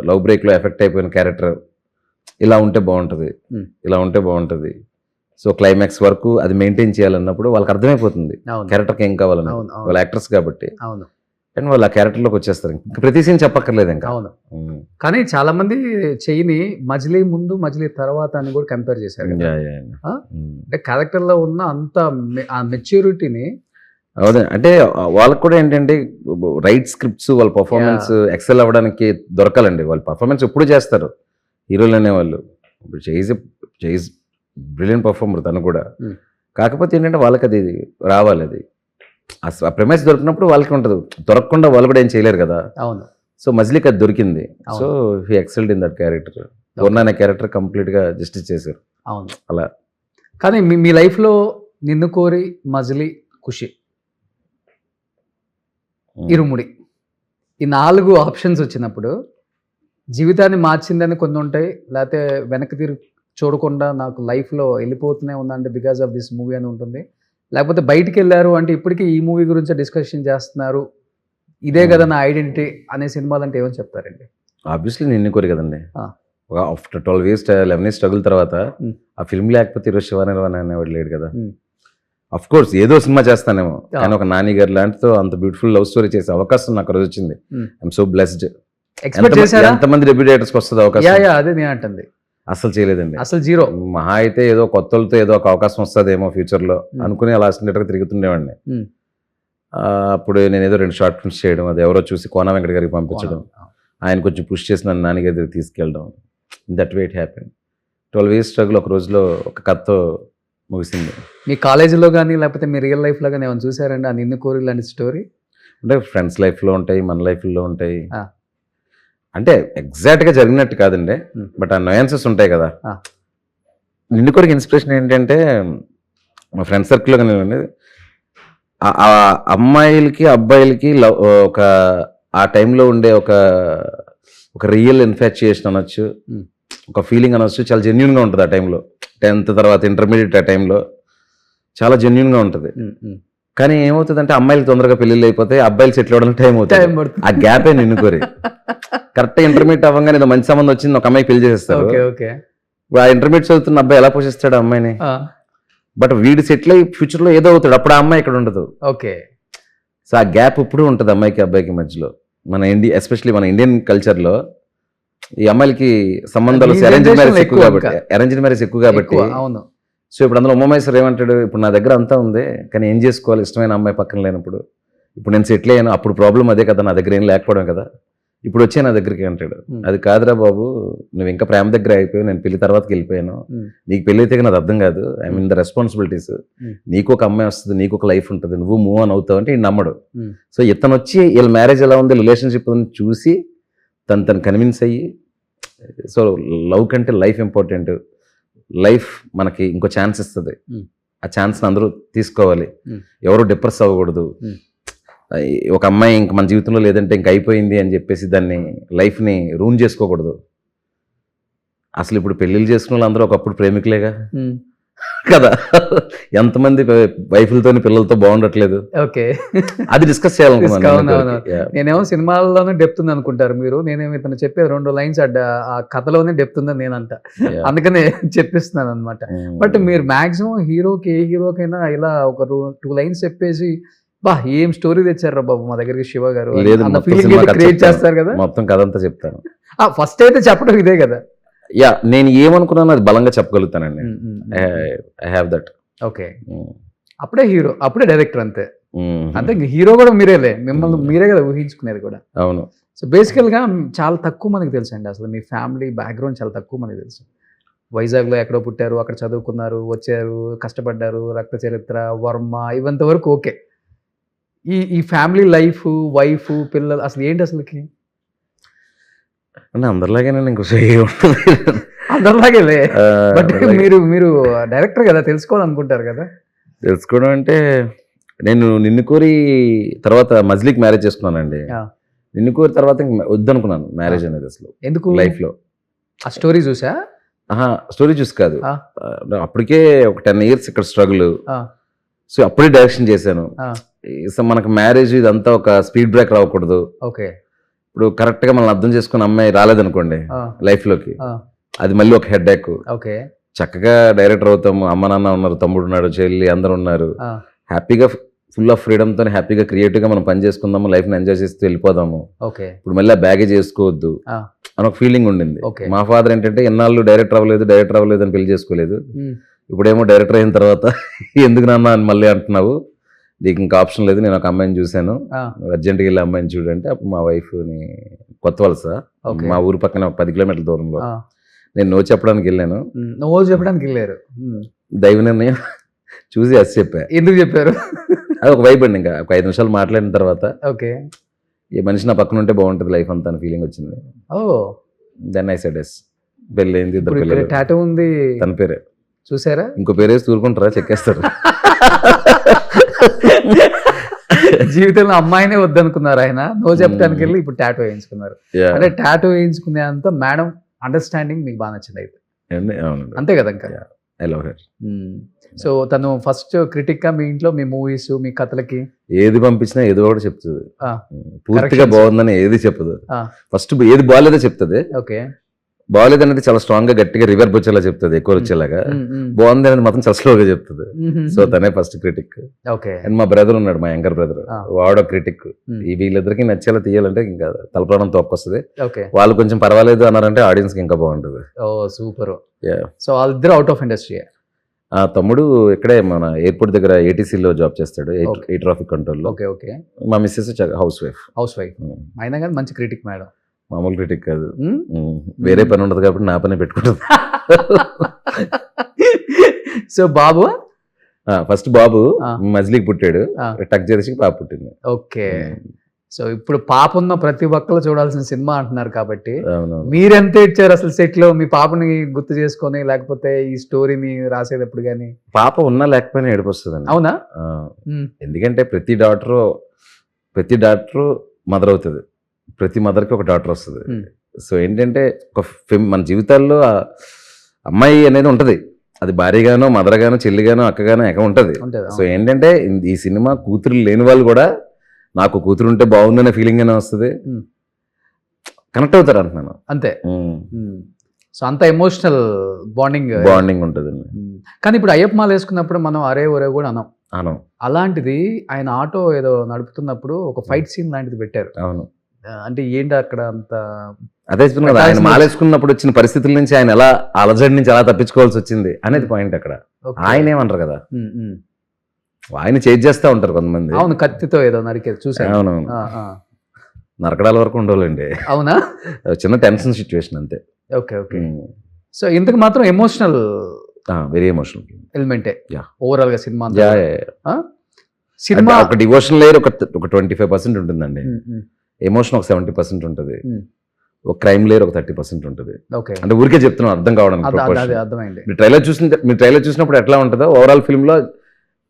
లవ్ బ్రేక్లో ఎఫెక్ట్ అయిపోయిన క్యారెక్టర్ ఇలా ఉంటే బాగుంటుంది, ఇలా ఉంటే బాగుంటుంది. సో క్లైమాక్స్ వరకు అది మెయింటైన్ చేయాలన్నప్పుడు వాళ్ళకి అర్థమైపోతుంది క్యారెక్టర్కి ఏం కావాలని, వాళ్ళ యాక్టర్స్ కాబట్టి. అండ్ వాళ్ళు ఆ క్యారెక్టర్లోకి వచ్చేస్తారు, ఇంకా ప్రతి సీన్ చెప్పక్కర్లేదు ఇంకా. కానీ చాలా మంది చెయ్యిని మజిలీ ముందు మజిలీ తర్వాత అని కూడా కంపేర్ చేశారు. అంటే క్యారెక్టర్లో ఉన్న అంత ఆ మెచ్యూరిటీని అవును. అంటే వాళ్ళకి కూడా ఏంటంటే రైట్ స్క్రిప్ట్స్ వాళ్ళ పర్ఫార్మెన్స్ ఎక్సెల్ అవ్వడానికి దొరకాలండి. వాళ్ళ పర్ఫార్మెన్స్ ఎప్పుడు చేస్తారు హీరోలు అనేవాళ్ళు. ఇప్పుడు చేయిజ్ బ్రిలియంట్ పర్ఫార్మర్ తను కూడా. కాకపోతే ఏంటంటే వాళ్ళకి అది రావాలి, అది ఆ ప్రెమైస్ దొరికినప్పుడు వాళ్ళకి ఉంటుంది, దొరకకుండా వాళ్ళు కూడా ఏం చేయలేరు కదా. అవును. సో మజిలీకి అది దొరికింది. So he excelled in that character. Purna అనే క్యారెక్టర్ కంప్లీట్గా జస్టిస్ చేశారు. అవును అలా. కానీ మీ లైఫ్లో నిన్ను కోరి, మజిలీ, ఖుషి, ఇరుముడి ఈ 4 ఆప్షన్స్ వచ్చినప్పుడు జీవితాన్ని మార్చిందని కొన్ని ఉంటాయి, లేకపోతే వెనక్కి తిరిగి చూడకుండా నాకు లైఫ్లో వెళ్ళిపోతూనే ఉందంటే బికాస్ ఆఫ్ దిస్ మూవీ అని ఉంటుంది, లేకపోతే బయటికి వెళ్ళారు అంటే ఇప్పటికీ ఈ మూవీ గురించి డిస్కషన్ చేస్తున్నారు, ఇదే కదా నా ఐడెంటిటీ అనే సినిమాలు అంటే ఏమని చెప్తారండి? ఆబ్వియస్లీ నిన్ను కోరి కదండి. ఒక ఆఫ్టర్ 12 years 11 years స్ట్రగుల్ తర్వాత ఆ ఫిల్మ్ లేకపోతే ఈరోజు శివనిర్వాణ అనేవాడు లేడు కదా. అఫ్ కోర్స్ ఏదో సినిమా చేస్తానేమో, కానీ ఒక నాని గారు లాంటితో అంత బ్యూటిఫుల్ లవ్ స్టోరీ చేసే అవకాశం నాకు రోజు వచ్చింది. I'm so blessed. ఎంతమంది డెబ్యూటేటర్స్ వస్తుంది అవకాశం? అదే నేను అంటుంది, అసలు చేయలేదండి, అసలు జీరో. మహా అయితే ఏదో కొత్తలతో ఏదో ఒక అవకాశం వస్తుందేమో ఫ్యూచర్ లో అనుకుని అలా అసిస్టెంట్గా తిరుగుతుండేవాడిని. అప్పుడు నేను ఏదో 2 షార్ట్ ఫిల్మ్స్ చేయడం, అది ఎవరో చూసి కోన వెంకట గారికి పంపించడం, ఆయన కొంచెం పుష్ చేసి నన్ను నాన్నగారి దగ్గర తీసుకెళ్ళడం, that way it happen. 12 years struggle ఒక రోజులో ఒక కథతో ముగిసింది. మీ కాలేజీలో కానీ లేకపోతే మీ రియల్ లైఫ్లో కానీ ఏమైనా చూసారండి ఆ నిన్ను కోరి లాంటి స్టోరీ? అంటే ఫ్రెండ్స్ లైఫ్లో ఉంటాయి, మన లైఫ్లో ఉంటాయి. అంటే ఎగ్జాక్ట్గా జరిగినట్టు కాదండి, బట్ ఆ నయాన్సెస్ ఉంటాయి కదా. నిన్ను కోరికి ఇన్స్పిరేషన్ ఏంటంటే మా ఫ్రెండ్ సర్కిల్లో కానీ అమ్మాయిలకి అబ్బాయిలకి ఒక ఆ టైంలో ఉండే ఒక రియల్ ఇన్ఫాచ్యుయేషన్ అనొచ్చు, ఒక ఫీలింగ్ అనొచ్చు, చాలా జెన్యున్గా ఉంటుంది ఆ టైంలో. 10th తర్వాత ఇంటర్మీడియట్ ఆ టైంలో చాలా జెన్యున్గా ఉంటుంది. కానీ ఏమవుతుందంటే అమ్మాయిలు తొందరగా పెళ్ళిళ్ళు అయిపోతాయి, అబ్బాయిలు సెటిల్ అవ్వడం టైం అవుతుంది. ఆ గ్యాపే నిన్ను కోరి. కరెక్ట్ ఇంటర్మీడియట్ అవ్వగానే ఏదో మంచి సంబంధం వచ్చింది, ఒక అమ్మాయి పెళ్లి చేసేస్తారు. ఆ ఇంటర్మీడియట్ చదువుతున్న అబ్బాయి ఎలా పోషిస్తాడు ఆ అమ్మాయిని? బట్ వీడు సెటిల్ అయ్యి ఫ్యూచర్లో ఏదో అవుతాడు, అప్పుడు ఆ అమ్మాయి ఇక్కడ ఉండదు. సో ఆ గ్యాప్ ఇప్పుడు ఉంటుంది అమ్మాయికి అబ్బాయికి మధ్యలో. మన ఎస్పెషల్లీ మన ఇండియన్ కల్చర్లో ఈ అమ్మాయిలకి సంబంధాలు అరేంజ్డ్ మ్యారేజ్ ఎక్కువ కాబట్టి. సో ఇప్పుడు అందులో ఉమామహేశ్వర్ ఏమంటాడు, ఇప్పుడు నా దగ్గర అంతా ఉంది కానీ ఏం చేసుకోవాలి, ఇష్టమైన అమ్మాయి పక్కన లేనప్పుడు. ఇప్పుడు నేను సెటిల్ అయ్యాను, అప్పుడు ప్రాబ్లం అదే కదా, నా దగ్గర ఏం లేకపోవడం కదా. ఇప్పుడు వచ్చే నా దగ్గరికి అంటాడు, Hmm. అది కాదురా బాబు, నువ్వు ఇంకా ప్రేమ దగ్గర అయిపోయావు, నేను పెళ్లి తర్వాతకి వెళ్ళిపోయాను, Hmm. నీకు పెళ్లి అయితే నాకు అర్థం కాదు, I mean the responsibilities, Hmm. నీకు ఒక అమ్మాయి వస్తుంది, నీకు ఒక లైఫ్ ఉంటుంది, నువ్వు మూవ్ ఆన్ అవుతావు అంటే ఈయన నమ్మడు. Hmm. సో ఇతను వచ్చి వీళ్ళ మ్యారేజ్ ఎలా ఉంది, రిలేషన్షిప్ చూసి తను కన్విన్స్ అయ్యి, సో లవ్ కంటే లైఫ్ ఇంపార్టెంట్, లైఫ్ మనకి ఇంకో ఛాన్స్ ఇస్తుంది, Hmm. ఆ ఛాన్స్ని అందరూ తీసుకోవాలి, Hmm. ఎవరు డిప్రెస్ అవ్వకూడదు, Hmm. ఒక అమ్మాయి ఇంక మన జీవితంలో లేదంటే ఇంక అయిపోయింది అని చెప్పేసి దాన్ని లైఫ్ని రూన్ చేసుకోకూడదు. అసలు ఇప్పుడు పెళ్ళిళ్ళు చేసుకున్న వాళ్ళందరూ ఒకప్పుడు ప్రేమికులేగా Hmm. కదా, ఎంతమంది వైఫ్లతోని పిల్లలతో బాగుండట్లేదు, ఓకే. అది డిస్కస్ అవునవును. చేయాలనుకున్నాను. నేనేమో సినిమాల్లోనే డెప్త్ ఉంది అనుకుంటారు మీరు, నేనేమో ఇతను చెప్పే 2 లైన్స్ ఆ కథలోనే డెప్త్ ఉందని నేనంట, అందుకనే చెప్పిస్తున్నాను అనమాట. బట్ మీరు మాక్సిమం హీరోకి ఏ హీరోకైనా ఇలా ఒక 2 లైన్స్ చెప్పేసి బా ఏం స్టోరీ తెచ్చారా బాబు మా దగ్గరికి శివ గారు లేదు, అన్న మొత్తం ఫీలింగ్ సినిమా కథ క్రియేట్ చెప్తాను. చేస్తారు కదా. మొత్తం కథ అంతా చెప్తాను. ఫస్ట్ అయితే చెప్పడం ఇదే కదా. నేను ఏమనుకున్నాను అది బలంగా చెప్పగలుగుతానండి. I have that. ఓకే, అప్పుడే హీరో, అప్పుడే డైరెక్టర్, అంతే. అంతే, Mm-hmm. హీరో కూడా మీరేలే, మిమ్మల్ని మీరే కదా ఊహించుకునేది కూడా. అవును. సో బేసికల్గా చాలా తక్కువ మందికి తెలుసు అండి, అసలు మీ ఫ్యామిలీ బ్యాక్గ్రౌండ్ చాలా తక్కువ మందికి తెలుసు. వైజాగ్లో ఎక్కడో పుట్టారు, అక్కడ చదువుకున్నారు, వచ్చారు, కష్టపడ్డారు, రక్త చరిత్ర, వర్మ, ఇవంత వరకు ఓకే. ఈ ఫ్యామిలీ లైఫ్, వైఫ్, పిల్లలు అసలు ఏంటి అసలుకి? అంటే అందరిలాగే నేను ఇంకో అందరిలాగేలే, బట్ మీరు డైరెక్టర్ కదా, తెలుసుకోవాలనుకుంటారు కదా. తెలుసుకోవడం అంటే నేను నిన్ను కోరి తర్వాత మజిలీకి మ్యారేజ్ చేసుకున్నానండి. Yeah. నిన్ను కోరి తర్వాత ఇంక వద్దనుకున్నాను మ్యారేజ్ అనేది అసలు ఎందుకు? లైఫ్లో. ఆ స్టోరీ చూసా? స్టోరీ చూసి కాదు, Ah. అప్పటికే ఒక 10 years ఇక్కడ స్ట్రగుల్, Ah. సో అప్పుడే డైరెక్షన్ చేశాను. Ah. సో మనకు మ్యారేజ్ ఇదంతా ఒక స్పీడ్ బ్రేక్ రావకూడదు. ఓకే. ఇప్పుడు కరెక్ట్గా మనల్ని అర్థం చేసుకున్న అమ్మాయి రాలేదనుకోండి లైఫ్లోకి, అది మళ్ళీ ఒక హెడ్ ఏక్. ఓకే. చక్కగా డైరెక్టర్ అవుతాము, అమ్మ నాన్న ఉన్నారు, తమ్ముడు ఉన్నాడు, చెల్లి అందరు ఉన్నారు, హ్యాపీగా ఫుల్ ఆఫ్ ఫ్రీడమ్తో హ్యాపీగా క్రియేటివ్గా మనం పని చేసుకుందాము, లైఫ్ని ఎంజాయ్ చేస్తూ వెళ్ళిపోదాము. ఓకే. ఇప్పుడు మళ్ళీ బ్యాగేజ్ చేసుకోవద్దు అని ఒక ఫీలింగ్ ఉండింది. Okay. మా ఫాదర్ ఏంటంటే ఎన్నాళ్ళు డైరెక్టర్ అవ్వలేదు అని పెళ్లి చేసుకోలేదు, ఇప్పుడేమో డైరెక్టర్ అయిన తర్వాత ఎందుకు నాన్న అని మళ్ళీ అంటున్నావు, నీకు ఇంకా ఆప్షన్ లేదు, నేను ఒక అమ్మాయిని చూశాను, అర్జెంట్గా వెళ్ళి అమ్మాయిని చూడంటే అప్పుడు మా వైఫ్ని కొత్త వలస, Okay. మా ఊరు పక్కన ఒక 10 kilometerల దూరంలో, నేను నో చెప్పడానికి వెళ్ళాను. నువ్వు చెప్పడానికి వెళ్ళారు, దైవ నిర్ణయం చూసి అది చెప్పా. ఎందుకు చెప్పారు? అది ఒక వైబ్ అండి. ఇంకా ఒక 5 నిమిషాలు మాట్లాడిన తర్వాత ఓకే, ఈ మనిషి నా పక్కన ఉంటే బాగుంటుంది లైఫ్ అంతా అని ఫీలింగ్ వచ్చింది. ఓ దెన్ ఐ సెడ్ ఎస్. పెళ్ళైంది, ఇద్దరు ఇప్పుడు ఇక్కడ పిల్లలు. టాటూ ఉంది, తన పేరే. చూసారా? ఇంకో పేరేసి తూరుకుంటారా, చెక్కేస్తారు. జీవితంలో అమ్మాయినే వద్దనుకున్నారు ఆయన, నో చెప్పడానికి వెళ్ళి ఇప్పుడు టాటూ వేయించుకున్నారు. Yeah. అంటే టాటూ వేయించుకునే అంత మేడం అండర్స్టాండింగ్ మీకు బాగా నచ్చింది అయితే, అవునండి. అంతే కదా ఇంకా. Yeah. I love her. So తను ఫస్ట్ క్రిటిక్ గా మీ ఇంట్లో, మీ మూవీస్, మీ కథలకి ఏది పంపించినా ఏదో ఒకటి చెప్తుంది, ఆ, పూర్తిగా corrections. బాగుందని ఏది చెప్పదు. ఆ. ఫస్ట్ ఏది బాగాలేదో చెప్తుంది, ఓకే. బాగాలేదు అనేది చాలా స్ట్రాంగ్ గా గట్టిగా రివర్బ్ వచ్చేలా చెప్తుంది, ఎక్కువ వచ్చేలాగా. బాగుంది అనేది మాత్రం చాలా స్లోగా చెప్తుంది. సో తనే ఫస్ట్ క్రిటిక్. ఓకే. అండ్ మా బ్రదర్ ఉన్నాడు, మా యంగర్ బ్రదర్, Ah. వాడు క్రిటిక్. Hmm. ఈ వీళ్ళిద్దరికి నచ్చేలా తీయాలంటే ఇంకా తలప్రాణం తొక్కొస్తుంది. ఓకే. వాళ్ళు కొంచెం పర్వాలేదు అన్నారంటే ఆడియన్స్ కి ఇంకా బాగుంటుంది. Oh super. Yeah. సో వాళ్ళిద్దరు అవుట్ ఆఫ్ ఇండస్ట్రీ? ఆ తమ్ముడు ఇక్కడే మన ఎయిర్పోర్ట్ దగ్గర ఏటీసీలో జాబ్ చేస్తాడు, Okay. ఎయిర్ ట్రాఫిక్ కంట్రోల్లో. ఓకే. ఓకే. మా missus housewife. Housewife అయినా కానీ మంచి క్రిటిక్ మేడం. మామూలు క్రిటిక్ కాదు. వేరే పని ఉండదు కాబట్టి నా పని పెట్టుకుంటుంది. సో బాబు ఫస్ట్ బాబు Ah. మజిలీకి పుట్టాడు, Ah. టక్ చేసి పాప పుట్టింది. ఓకే. సో ఇప్పుడు పాప ఉన్న ప్రతి ఒక్కరు చూడాల్సిన సినిమా అంటున్నారు కాబట్టి అవునవును. మీరెంత ఇచ్చారు అసలు సెట్ లో మీ పాపని గుర్తు చేసుకొని, లేకపోతే ఈ స్టోరీని రాసేటప్పుడు కానీ? పాప ఉన్నా లేకపోయినా ఏడుపు వస్తుందండి. అవునా? ఎందుకంటే ప్రతి డాక్టరు మదర్ అవుతుంది, ప్రతి మదర్కి ఒక డాక్టర్ వస్తుంది. సో ఏంటంటే ఒక మన జీవితాల్లో ఆ అమ్మాయి అనేది ఉంటుంది, అది భార్యగానో మదర్గానో చెల్లిగానో అక్కగానో ఎక్క ఉంటుంది. సో ఏంటంటే ఈ సినిమా కూతురు లేని వాళ్ళు కూడా నాకు కూతురు ఉంటే బాగుందనే ఫీలింగ్ అనే వస్తుంది, కనెక్ట్ అవుతారు అంటున్నాను, అంతే. సో అంత ఎమోషనల్ బాండింగ్ ఉంటుంది. కానీ ఇప్పుడు అయ్యప్ప మాల వేసుకున్నప్పుడు మనం అరే ఒరే కూడా అనం. అవును. అలాంటిది ఆయన ఆటో ఏదో నడుపుతున్నప్పుడు ఒక ఫైట్ సీన్ లాంటిది పెట్టారు. అవును. అంటే ఏంటి అక్కడ అంత? అదే చెప్తున్నా కదా, ఆయన మాలేసుకున్నప్పుడు వచ్చిన పరిస్థితుల నుంచి ఆయన ఎలా అలజడి నుంచి ఎలా తప్పించుకోవాల్సి వచ్చింది అనేది పాయింట్ అక్కడ. ఆయన ఏమంటారు కదా, ఆయన చేంజ్ చేస్తా ఉంటారు కొంతమంది. అవును, కత్తితో ఏదో నరికేది చూసాను. అవునవును. నరకడాల వరకు ఉండవాలండి. అవునా? చిన్న టెన్షన్ సిచ్యువేషన్ అంతే. Okay okay. సో ఇంతకు మాత్రం ఎమోషనల్ వెరీ ఎమోషనల్ ఎలిమెంటే Yeah. ఓవరాల్ గా సినిమా అంతా. సినిమా సినిమా ఒక డివోషన్ లేయర్ ఒక 25% ఉంటుందండి. ఎమోషన్ ఒక 70% ఉంటుంది. ఒక క్రైమ్ లేయర్ ఒక 30% ఉంటుంది. ఓకే, అంటే ఊరికే చెప్తున్నాను అర్థం కావడానికి. అర్థమైంది. మీరు ట్రైలర్ చూసినప్పుడు ఎట్లా ఉంటుందో ఓవరాల్ ఫిల్మ్ లో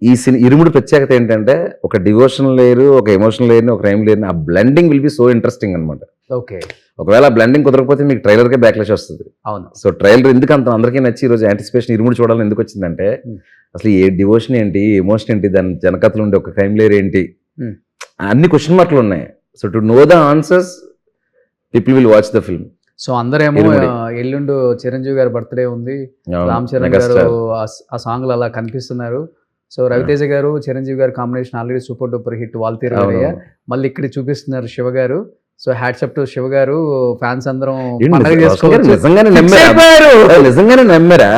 ఈ ఇరుముడి ప్రత్యేకత ఏంటంటే ఒక డివోషన్ లేయర్, ఒక ఎమోషనల్ లేయర్, ఒక క్రైమ్ లేయర్, ఆ blending will be so interesting అనమాట. ఓకే, ఒకవేళ ఆ బ్లెండింగ్ కుదరకపోతే మీకు ట్రైలర్కే బ్యాక్లాష్ వస్తుంది. అవును. సో ట్రైలర్ ఎందుకు అంత అందరికీ నచ్చి ఈరోజు యాంటిసిపేషన్ ఇరుముడి చూడాలని ఎందుకు వచ్చిందంటే అసలు ఏ డివోషన్ ఏంటి, ఎమోషన్ ఏంటి, దాని జనకథలు ఉండే ఒక క్రైమ్ లేయర్ ఏంటి, అన్ని క్వశ్చన్ మార్కులు ఉన్నాయి. So to know the answers people will watch the film. So అందరేమో ఇరుముడి. ఎల్లుండు చిరంజీవి గారి బర్త్డే ఉంది, రామ్ చరణ్ గారు ఆ సాంగ్లు అలా కనిపిస్తున్నారు. సో రవితేజ గారు చిరంజీవి గారు combination already super duper hit Waltair మళ్ళీ ఇక్కడ చూపిస్తున్నారు శివ గారు. సో హ్యాట్సప్ టు శివ గారు. ఫ్యాన్స్ అందరం పండగ చేసుకోవచ్చు. నిజంగానే నమ్మారా?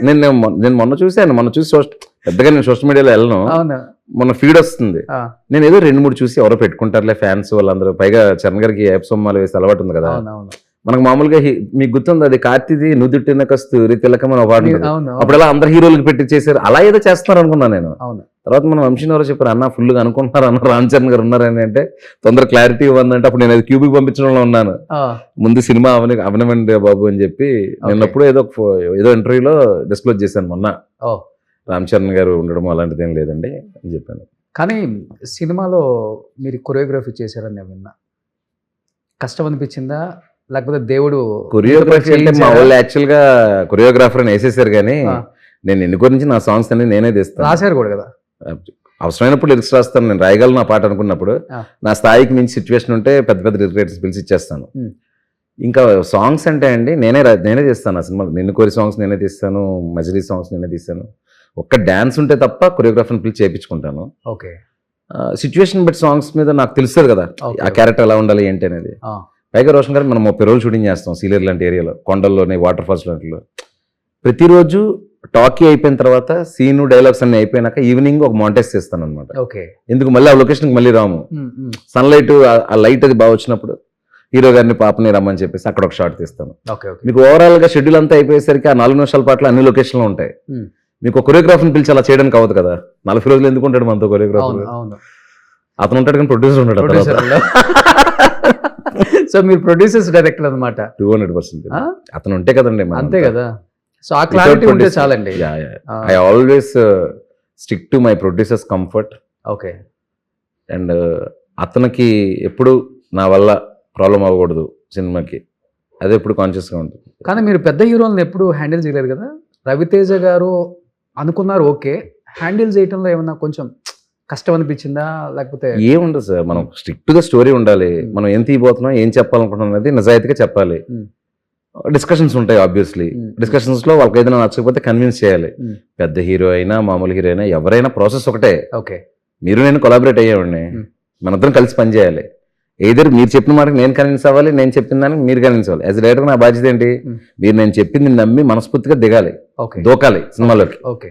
నేను మొన్న చూసి పెద్దగా నేను సోషల్ మీడియాలో వెళ్ళను, అవును, మొన్న ఫీడ్ వస్తుంది. నేను ఏదో 2-3 చూసి ఎవరో పెట్టుకుంటారులే ఫ్యాన్స్ వాళ్ళందరూ. పైగా చరణ్ గారికి సొమ్మాలు వేసి అలవాటు ఉంది కదా. మనకు మామూలుగా మీకు గుర్తుంది అది కార్తీది నుదుట్టిన కస్తూరి తిలకం అని ఒక పాట ఉంటుంది. అప్పుడు అలా అందరు హీరోలకు పెట్టి చేశారు, అలా ఏదో చేస్తున్నారు అనుకున్నాను నేను. తర్వాత మన వంశీని ఎవరో చెప్పారు, అన్న ఫుల్గా అనుకుంటున్నారు అన్న రామ్ చరణ్ గారు ఉన్నారని. అంటే తొందర క్లారిటీ ఇవ్వందంటే అప్పుడు నేను అది క్యూబిక్ పంపించడంలో ఉన్నాను. ముందు సినిమా అవనమండి బాబు అని చెప్పి నిన్నప్పుడు ఏదో ఇంటర్వ్యూలో డిస్క్లోజ్ చేశాను మొన్న. రామ్ చరణ్ గారు ఉండడం అలాంటిది ఏం లేదండి అని చెప్పాను. కానీ సినిమాలో మీరు కొరియోగ్రఫీ చేశారని నేను విన్నా. కష్టం అనిపించిందా లేకపోతే దేవుడు? కొరియోగ్రఫీ అంటే మా వాళ్ళు యాక్చువల్ గా కొరియోగ్రాఫర్ అని వేసేసారు, కానీ నేను ఎన్నికో నుంచి నా సాంగ్స్ అన్ని నేనే తీస్తాను. రాశారు కూడా కదా? అవసరమైనప్పుడు లిరిక్స్ రాస్తాను. నేను రాయగలను ఆ పాట అనుకున్నప్పుడు. నా స్థాయికి మించి సిచ్యువేషన్ ఉంటే పెద్ద పెద్ద లిరిక్స్ పిలిచి ఇచ్చేస్తాను. ఇంకా సాంగ్స్ అంటే అండి నేనే తీస్తాను. ఆ సినిమా నిన్ను కోరి సాంగ్స్ నేనే తీస్తాను, మజిలీ సాంగ్స్ నేనే తీస్తాను. ఒక్క డ్యాన్స్ ఉంటే తప్ప కొరియోగ్రాఫర్ని పిలిచి చేయించుకుంటాను. ఓకే, సిచ్యువేషన్ బట్టి సాంగ్స్ మీద నాకు తెలుస్తుంది కదా ఆ క్యారెక్టర్ ఎలా ఉండాలి ఏంటి అనేది. పైగా రోషన్ గారు మనం 30 రోజులు షూటింగ్ చేస్తాం సీలేరు లాంటి ఏరియాలో, కొండల్లోనే వాటర్ ఫాల్స్ లాంటిలో. ప్రతిరోజు టాకీ అయిపోయిన తర్వాత సీను డైలాగ్స్ అన్ని అయిపోయినాక ఈవినింగ్ ఒక మాంటేజ్ చేస్తాను అనమాట. ఎందుకు మళ్ళీ ఆ లొకేషన్కి మళ్ళీ రాము, సన్లైట్ ఆ లైట్ అది బాగా వచ్చినప్పుడు హీరో గారిని పాపని రమ్మని చెప్పేసి అక్కడ ఒక షాట్ తీస్తాను. మీకు ఓవరాల్ గా షెడ్యూల్ అంతా అయిపోయేసరికి ఆ 4 నిమిషాల పాటలు అన్ని లొకేషన్లో ఉంటాయి. మీకు ఒక కొరియోగ్రాఫర్ని పిలిచి అలా చేయడానికి అవ్వదు కదా. 40 రోజులు ఎందుకు ఉంటాడు మనతో కొరియోగ్రాఫర్? అతను ఉంటాడు కానీ ప్రొడ్యూసర్ ఉంటాడు. సో మీరు ప్రొడ్యూసర్స్ డైరెక్టర్ అనమాట. 200% అతను ఉంటే కదండి. అంతే కదా. సో ఆ క్లారిటీ ఉంటే చాలండి. I always stick to my producers comfort. Okay, and అతనికి ఎప్పుడు నా వల్ల ప్రాబ్లం అవ్వకూడదు సినిమాకి, అదే ఎప్పుడు కాన్షియస్గా ఉంటుంది. కానీ మీరు పెద్ద హీరోలను ఎప్పుడు హ్యాండిల్ చేయలేరు కదా. రవితేజ గారు అనుకున్నారు, ఓకే, హ్యాండిల్ చేయడంలో ఏమన్నా కొంచెం కష్టం అనిపించిందా లేకపోతే? ఏముండదు సార్, మనం స్ట్రిక్ట్ గా స్టోరీ ఉండాలి. మనం ఏం తీయబోతున్నాం, ఏం చెప్పాలనుకుంటున్నాం అనేది నిజాయితీగా చెప్పాలి. డిస్కషన్స్ ఉంటాయి ఆబ్వియస్లీ. డిస్కషన్స్ లో వాళ్ళకి ఏదైనా నచ్చకపోతే కన్విన్స్ చేయాలి. పెద్ద హీరో అయినా మామూలు హీరో అయినా ఎవరైనా ప్రాసెస్ ఒకటే. ఓకే, మీరు నేను కొలాబరేట్ అయ్యేవాడిని, మనందరం కలిసి పనిచేయాలి. ఏదర్ మీరు చెప్పిన మాటకి నేను కన్విన్స్ అవ్వాలి, నేను చెప్పిన దానికి మీరు కన్విన్స్ అవ్వాలి. యాజ్ రైటర్ నా బాధ్యత ఏంటి, మీరు నేను చెప్పింది నమ్మి మనస్ఫూర్తిగా దిగాలి, దూకాలి సినిమాలోకి. ఓకే,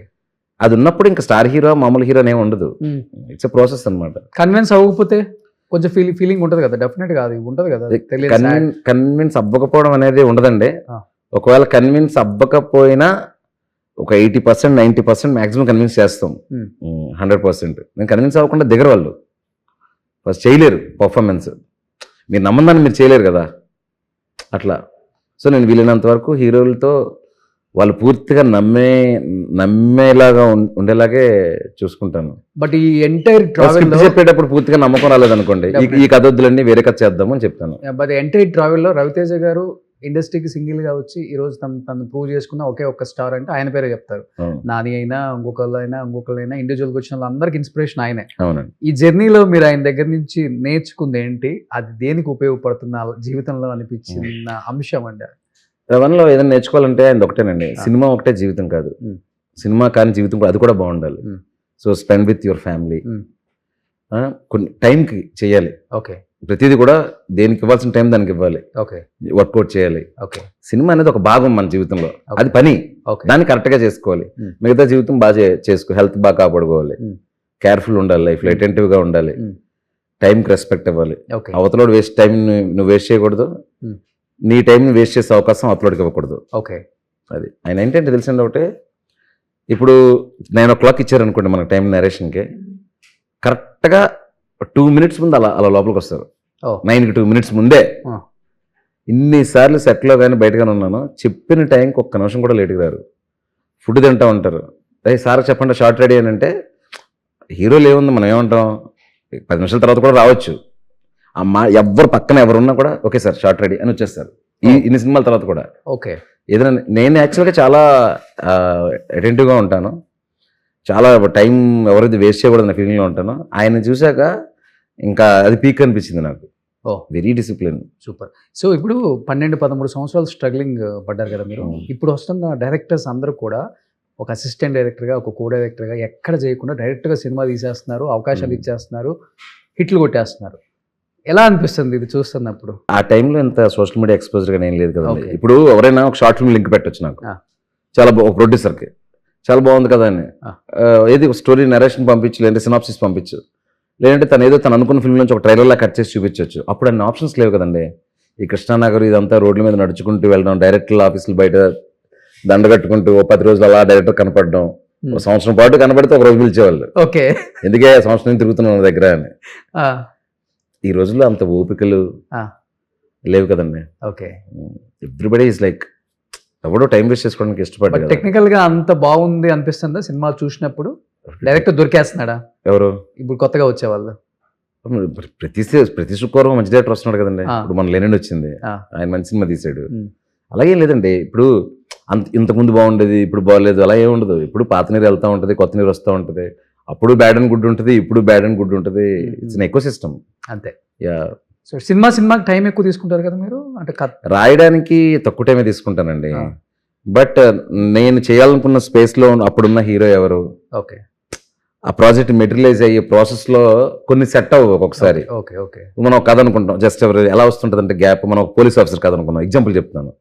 అది ఉన్నప్పుడు ఇంకా స్టార్ హీరో మామూలు హీరో ఏమి ఉండదు. ఇట్స్ ఎ ప్రాసెస్ అనమాట. కన్విన్స్ అవ్వకపోతే కొంచెం ఫీలింగ్ ఉంటుంది కదా, డెఫినెట్ గా అది ఉంటుంది కదా. కన్విన్స్ అవ్వకపోవడం అనేది ఉండదండి. ఒకవేళ కన్విన్స్ అవ్వకపోయినా ఒక 80% 90% మాక్సిమం కన్విన్స్ చేస్తాం. 100% నేను కన్విన్స్ అవ్వకుండా దిగరు వాళ్ళు, ఫస్ట్ చేయలేరు పర్ఫార్మెన్స్. మీరు నమ్మదాన్ని మీరు చేయలేరు కదా అట్లా. సో నేను వీలైనంత వరకు హీరోలతో వాళ్ళు పూర్తిగా నమ్మేలాగా ఉండేలాగే చూసుకుంటాను. బట్ ఈ ఎంటైర్ ట్రావెల్ చెప్పేటప్పుడు పూర్తిగా నమ్మకం రాలేదనుకోండి, ఈ కథ వద్దులన్నీ వేరే కథ చేద్దాము అని చెప్తాను. బట్ ఎంటైర్ ట్రావెల్లో రవితేజ గారు ఇండస్ట్రీకి సింగిల్ గా వచ్చి ఈ రోజు తను ప్రూవ్ చేసుకున్న ఒకే ఒక్క స్టార్ అంటే ఆయన పేరే చెప్తారు. నాని అయినా ఇంకొకళ్ళైనా ఇండివిజువల్గా వచ్చిన వాళ్ళందరికి ఇన్స్పిరేషన్ ఆయనే. ఈ జర్నీలో మీరు ఆయన దగ్గర నుంచి నేర్చుకుంది ఏంటి, అది దేనికి ఉపయోగపడుతున్న జీవితంలో అనిపించిన అంశం అండి? రవణలో ఏదైనా నేర్చుకోవాలంటే ఆయన ఒకటేనండి, సినిమా ఒకటే జీవితం కాదు. సినిమా కానీ జీవితం కూడా అది కూడా బాగుండాలి. So spend with your family, కొన్ని టైంకి చేయాలి. ఓకే, ప్రతిదీ కూడా దేనికి ఇవ్వాల్సిన టైం దానికి ఇవ్వాలి. ఓకే, వర్కౌట్ చేయాలి. ఓకే, సినిమా అనేది ఒక భాగం మన జీవితంలో, అది పని, దాన్ని కరెక్ట్ గా చేసుకోవాలి. మిగతా జీవితం బాగా చేసుకో, హెల్త్ బాగా కాపాడుకోవాలి, కేర్ఫుల్ ఉండాలి, లైఫ్ అటెంటివ్ గా ఉండాలి. టైంకి రెస్పెక్ట్ ఇవ్వాలి. ఓకే అవతలోడు వేస్ట్ టైం నువ్వు వేస్ట్ చేయకూడదు, Hmm. నీ టైంని వేస్ట్ చేసే అవకాశం అవతలోడికి ఇవ్వకూడదు. ఓకే అది ఆయన ఏంటంటే తెలిసింది ఒకటే, ఇప్పుడు 9 o'clock ఇచ్చారనుకోండి మనకు టైం నరేషన్కి, కరెక్ట్గా 2 minutes ముందు అలా అలా లోపలికి వస్తారు. ఓ 9కి 2 minutes ముందే. ఆ. ఇన్నిసార్లు సెట్లో కానీ బయట కానీ ఉన్నాను, చెప్పిన టైంకి ఒక్క నిమిషం కూడా లేట్గా రారు. ఫుడ్ తింటా ఉంటారు. అదే సార్ చెప్పండి షార్ట్ రెడీ అని అంటే, హీరోలు ఏముంది మనం ఏమంటాం, 10 నిమిషాల తర్వాత కూడా రావచ్చు. అమ్మ ఎవరు పక్కన ఎవరున్నా కూడా ఓకే సార్ షార్ట్ రెడీ అని వచ్చేస్తారు. ఇన్ని సినిమాల తర్వాత కూడా ఓకే ఏదైనా నేను యాక్చువల్గా చాలా అటెంటివ్గా ఉంటాను, చాలా టైం ఎవరైతే వేస్ట్ చేయకూడదన్న ఫీలింగ్లో ఉంటాను. ఆయన చూశాక ఇంకా అది పీక్ అనిపించింది నాకు. ఓ వెరీ డిసిప్లిన్. సూపర్. సో ఇప్పుడు 12-13 సంవత్సరాలు స్ట్రగ్లింగ్ పడ్డారు కదా మీరు. ఇప్పుడు వస్తున్న డైరెక్టర్స్ అందరూ కూడా ఒక అసిస్టెంట్ డైరెక్టర్గా, ఒక కో డైరెక్టర్గా ఎక్కడ చేయకుండా డైరెక్ట్గా సినిమా తీసేస్తున్నారు, అవకాశాలు ఇచ్చేస్తున్నారు, హిట్లు కొట్టేస్తున్నారు. ఎలా అనిపిస్తుంది ఇది చూస్తున్నప్పుడు? ఆ టైంలో ఇంత సోషల్ మీడియా ఎక్స్పోజర్గా నేను లేదు కదండి. Okay. ఇప్పుడు ఎవరైనా ఒక షార్ట్ ఫిల్మ్ లింక్ పెట్టొచ్చు నాకు, చాలా ఒక ప్రొడ్యూసర్కి చాలా బాగుంది కదా అని, ఏది స్టోరీ నరేషన్ పంపించు, లేదంటే సినాప్సిస్ పంపించు, లేదంటే తను ఏదో తను అనుకున్న ఫిల్మ్ నుంచి ఒక ట్రైలర్లా కట్ చేసి చూపించవచ్చు. అప్పుడు అన్ని ఆప్షన్స్ లేవు కదండి. ఈ కృష్ణానగర్ ఇదంతా రోడ్ల మీద నడుచుకుంటూ వెళ్ళడం, డైరెక్టర్ ఆఫీసులు బయట దండ కట్టుకుంటూ 10 రోజులు అలా డైరెక్టర్ కనపడడం, ఒక సంవత్సరం పాటు కనబడితే ఒక రోజు పిలిచేవాళ్ళు, ఓకే ఎందుకే సంవత్సరం తిరుగుతున్నాం నా దగ్గర అని. ఈ రోజుల్లో అంత ఓపికలు లేవు కదండి. ఓకే ఎవ్రీబడి ఈజ్ లైక్ ఎవడో టైం వేస్ట్ చేసుకోవడానికి ఇష్టపడ్డారు. టెక్నికల్ గా అంత బాగుంది అనిపిస్తుందా సినిమా చూసినప్పుడు? డైరెక్టర్ దొరికేస్తున్నాడా ఎవరు ఇప్పుడు కొత్తగా వచ్చేవాళ్ళు? ప్రతి శుక్రవారం మంచి డైరెక్టర్ వస్తున్నాడు కదండి. ఇప్పుడు మన లెనిన్ వచ్చింది, ఆయన మంచి సినిమా తీసాడు. అలాగే లేదండి, ఇప్పుడు ఇంతకుముందు బాగుండేది ఇప్పుడు బాగలేదు అలా ఏమి ఉండదు. ఇప్పుడు పాత నీరు వెళ్తూ ఉంటుంది, కొత్త నీరు వస్తూ ఉంటుంది. అప్పుడు బ్యాడ్ అండ్ గుడ్ ఉంటుంది, ఇప్పుడు బ్యాడ్ అండ్ గుడ్ ఉంటుంది. It's an eco system. అంతే. యా. సో సినిమాకి టైం ఎక్కువ తీసుకుంటారు కదా మీరు, అంటే రాయడానికి తక్కువ టైమే తీసుకుంటానండి. బట్ నేను చేయాలనుకున్న స్పేస్లో అప్పుడున్న హీరో ఎవరు, ఓకే ఆ ప్రాజెక్ట్ మెటీరియలైజ్ అయ్యే ప్రాసెస్లో కొన్ని సెట్ అవ్వవు ఒక్కొక్కసారి. ఓకే ఓకే మనం ఒక కథ అనుకుంటాం, జస్ట్ ఎవరు ఎలా వస్తుంటుంది అంటే గ్యాప్, మనం ఒక పోలీస్ ఆఫీసర్ కథ అనుకున్నాం, ఎగ్జాంపుల్ చెప్తున్నాను.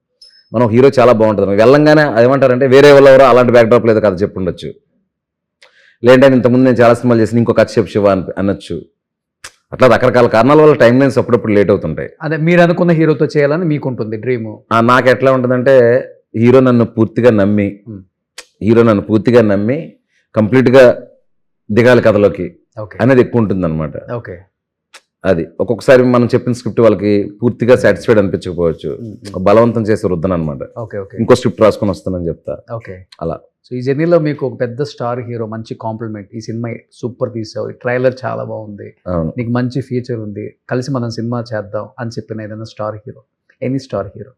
మనం హీరో చాలా బాగుంటుంది, వెళ్ళంగానే ఏమంటారంటే వేరే వాళ్ళెవరో అలాంటి బ్యాక్డ్రాప్ లేదు కథ చెప్పుండొచ్చు, లేదంటే ఇంతకుముందు నేను చాలా సినిమాలు చేసి ఇంకో కథ చెప్పు శివ అనొచ్చు. అట్లా రకరకాల కారణాల వల్ల టైం లైన్స్ అప్పుడప్పుడు లేట్ అవుతుంటాయి. అదే మీరు అనుకున్న హీరోతో చేయాలని మీకు ఉంటుంది డ్రీమ్. నాకు ఎట్లా ఉంటుందంటే హీరో నన్ను పూర్తిగా నమ్మి కంప్లీట్గా దిగాలి కథలోకి అనేది ఎక్కువ ఉంటుంది అనమాట. ఓకే అది ఒక్కొక్కసారి మనం చెప్పిన స్క్రిప్ట్ వాళ్ళకి పూర్తిగా సాటిస్ఫైడ్ అనిపించకపోవచ్చు, బలవంతం చేసి వృద్ధన్ అనమాట. ఓకే ఓకే ఇంకో స్క్రిప్ట్ రాసుకొని వస్తానని చెప్తా. ఓకే అలా. సో ఈ జర్నీలో మీకు ఒక పెద్ద స్టార్ హీరో మంచి కాంప్లిమెంట్, ఈ సినిమా సూపర్ తీసావు, ఈ ట్రైలర్ చాలా బాగుంది, నీకు మంచి ఫీచర్ ఉంది, కలిసి మనం సినిమా చేద్దాం అని చెప్పిన ఏదైనా star hero, any star hero?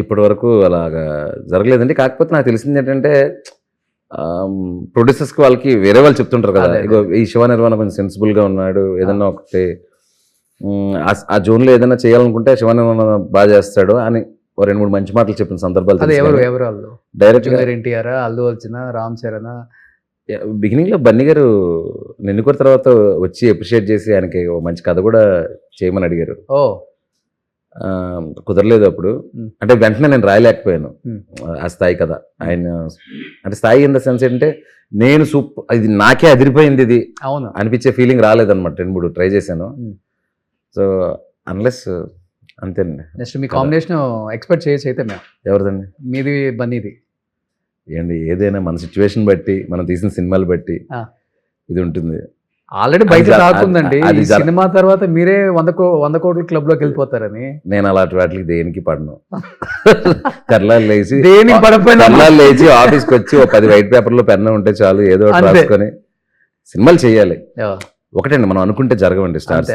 ఇప్పటి వరకు అలాగా జరగలేదండి. కాకపోతే నాకు తెలిసింది ఏంటంటే ప్రొడ్యూసర్స్కి వాళ్ళకి వేరే వాళ్ళు చెప్తుంటారు కదా, ఇగో ఈ శివ నిర్వాణ కొంచెం సెన్సిబుల్గా ఉన్నాడు, ఏదన్నా ఒకటి ఆ జోన్లో ఏదైనా చేయాలనుకుంటే శివ నిర్వాణ బాగా చేస్తాడు అని 2-3 మంచి మాటలు చెప్పిన సందర్భాలు. డైరెక్టర్ ఎన్టీఆర్, అల్లు అర్జున్, రామ్ చరణ్? బిగినింగ్ లో బన్నీ గారు నిన్నుకోరు తర్వాత వచ్చి అప్రిషియేట్ చేసి ఆయనకి మంచి కథ కూడా చేయమని అడిగారు. కుదరలేదు అప్పుడు, అంటే వెంటనే నేను రాయలేకపోయాను ఆ స్థాయి కదా. ఆయన అంటే స్థాయి ఇన్ ద సెన్స్ ఏంటంటే నేను ఇది నాకే అదిరిపోయింది ఇది అవును అనిపించే ఫీలింగ్ రాలేదన్నమాట. 2-3 ట్రై చేశాను. సో అన్లెస్ అంతేనండి. నెక్స్ట్ మీ కాంబినేషన్ ఎక్స్పెక్ట్ చేయొచ్చు అయితే మేము. ఎవరిదండి? మీది బన్నీది. ఏంటి ఏదైనా మన సిచ్యువేషన్ బట్టి, మనం తీసిన సినిమాలు బట్టి ఇది ఉంటుంది. ఆల్రెడీ బయట రాకుందండి సినిమా తర్వాత మీరే 100 కోట్ల క్లబ్ లోకి వెళ్ళిపోతారని. నేను అలాంటి వాటికి దేనికి పడను. కర్లాలు లేచి ఆఫీస్కి వచ్చి 10 వైట్ పేపర్లో పెన్ను ఉంటే చాలు, ఏదో ఒకటి రాసుకొని సినిమాలు చేయాలి. ఒకటండి, మనం అనుకుంటే జరగవండి స్టార్స్.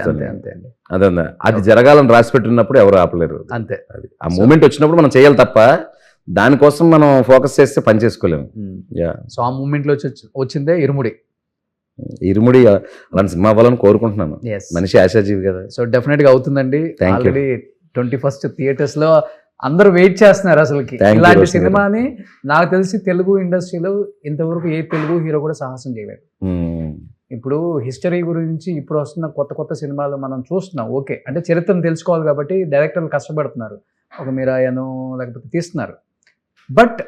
అదే అది జరగాలని రాసి పెట్టినప్పుడు ఎవరు ఆపలేరు. అంతే. అది ఆ మూమెంట్ వచ్చినప్పుడు మనం చేయాలి తప్ప దానికోసం మనం ఫోకస్ చేస్తే పని చేసుకోలేము. సో ఆ మూమెంట్ లో వచ్చిందే ఇరుముడి. అలాంటి సినిమా అవ్వాలని కోరుకుంటున్నాను. మనిషి ఆశాజీవి కదా. సో డెఫినెట్ గా అవుతుందండి. ఆల్రెడీ 21st థియేటర్స్ లో అందరూ వెయిట్ చేస్తున్నారు అసలుకి ఇలాంటి సినిమాని. నాకు తెలిసి తెలుగు ఇండస్ట్రీలో ఇంతవరకు ఏ తెలుగు హీరో కూడా సాహసం చేయలేదు. ఇప్పుడు హిస్టరీ గురించి ఇప్పుడు వస్తున్న కొత్త సినిమాలు మనం చూస్తున్నాం. ఓకే, అంటే చరిత్రను తెలుసుకోవాలి కాబట్టి డైరెక్టర్లు కష్టపడుతున్నారు, ఒక మీరాయను లేకపోతే తీస్తున్నారు. బట్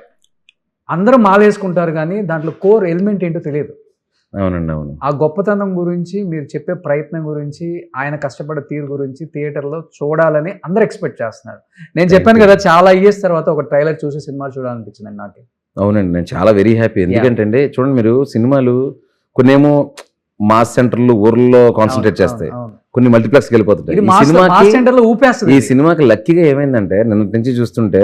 అందరూ మాలేసుకుంటారు కానీ దాంట్లో కోర్ ఎలిమెంట్ ఏంటో తెలియదు. అవునండి, అవును. ఆ గొప్పతనం గురించి మీరు చెప్పే ప్రయత్నం గురించి ఆయన కష్టపడే తీరు గురించి థియేటర్లో చూడాలని అందరు ఎక్స్పెక్ట్ చేస్తున్నారు. నేను చెప్పాను you. కదా చాలా ఇయర్స్ తర్వాత ఒక ట్రైలర్ చూసి సినిమా చూడాలనిపించింది నాకు. అవునండి, నేను చాలా వెరీ హ్యాపీ. ఎందుకంటే అండి చూడండి, మీరు సినిమాలు కొన్నేమో మాస్ సెంటర్లు ఊర్లో కాన్సన్ట్రేట్ చేస్తాయి, కొన్ని మల్టీప్లెక్స్కి వెళ్ళిపోతుంటాయి. ఇది ఈ మాస్ సినిమాకి సెంటర్లో ఊపేస్తుంది. ఈ సినిమాకి లక్కీగా ఏమైందంటే నిన్నటి నుంచి చూస్తుంటే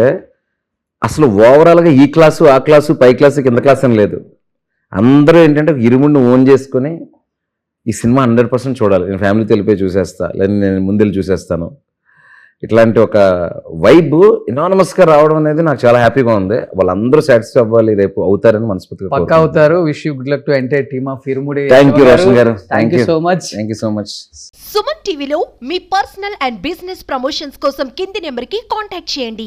అసలు ఓవరాల్గా ఈ క్లాసు ఆ క్లాసు పై క్లాసు కింద క్లాస్ అని లేదు. అందరూ ఏంటంటే ఇరుముడిని ఓన్ చేసుకొని ఈ సినిమా 100% చూడాలి, నేను ఫ్యామిలీతో వెళ్ళిపోయి చూసేస్తా, లేదా నేను ముందెళ్ళి చూసేస్తాను, ఇట్లాంటి ఒక వైబ్ ఇనానమస్గా రావడం అనేది నాకు చాలా హ్యాపీగా ఉంది. వాళ్ళందరూ సాటిస్ఫై అవ్వాలి, రేపు అవుతారని మనస్ఫూర్తిగా పక్కా అవుతారు. Wish you good luck to entire team of Irumudi. Thank you Roshan garu, thank you so much. Thank you so much. Suman టీవీలో మీ పర్సనల్ అండ్ బిజినెస్ ప్రమోషన్స్ కోసం కింది నెంబర్కి కాంటాక్ట్ చేయండి.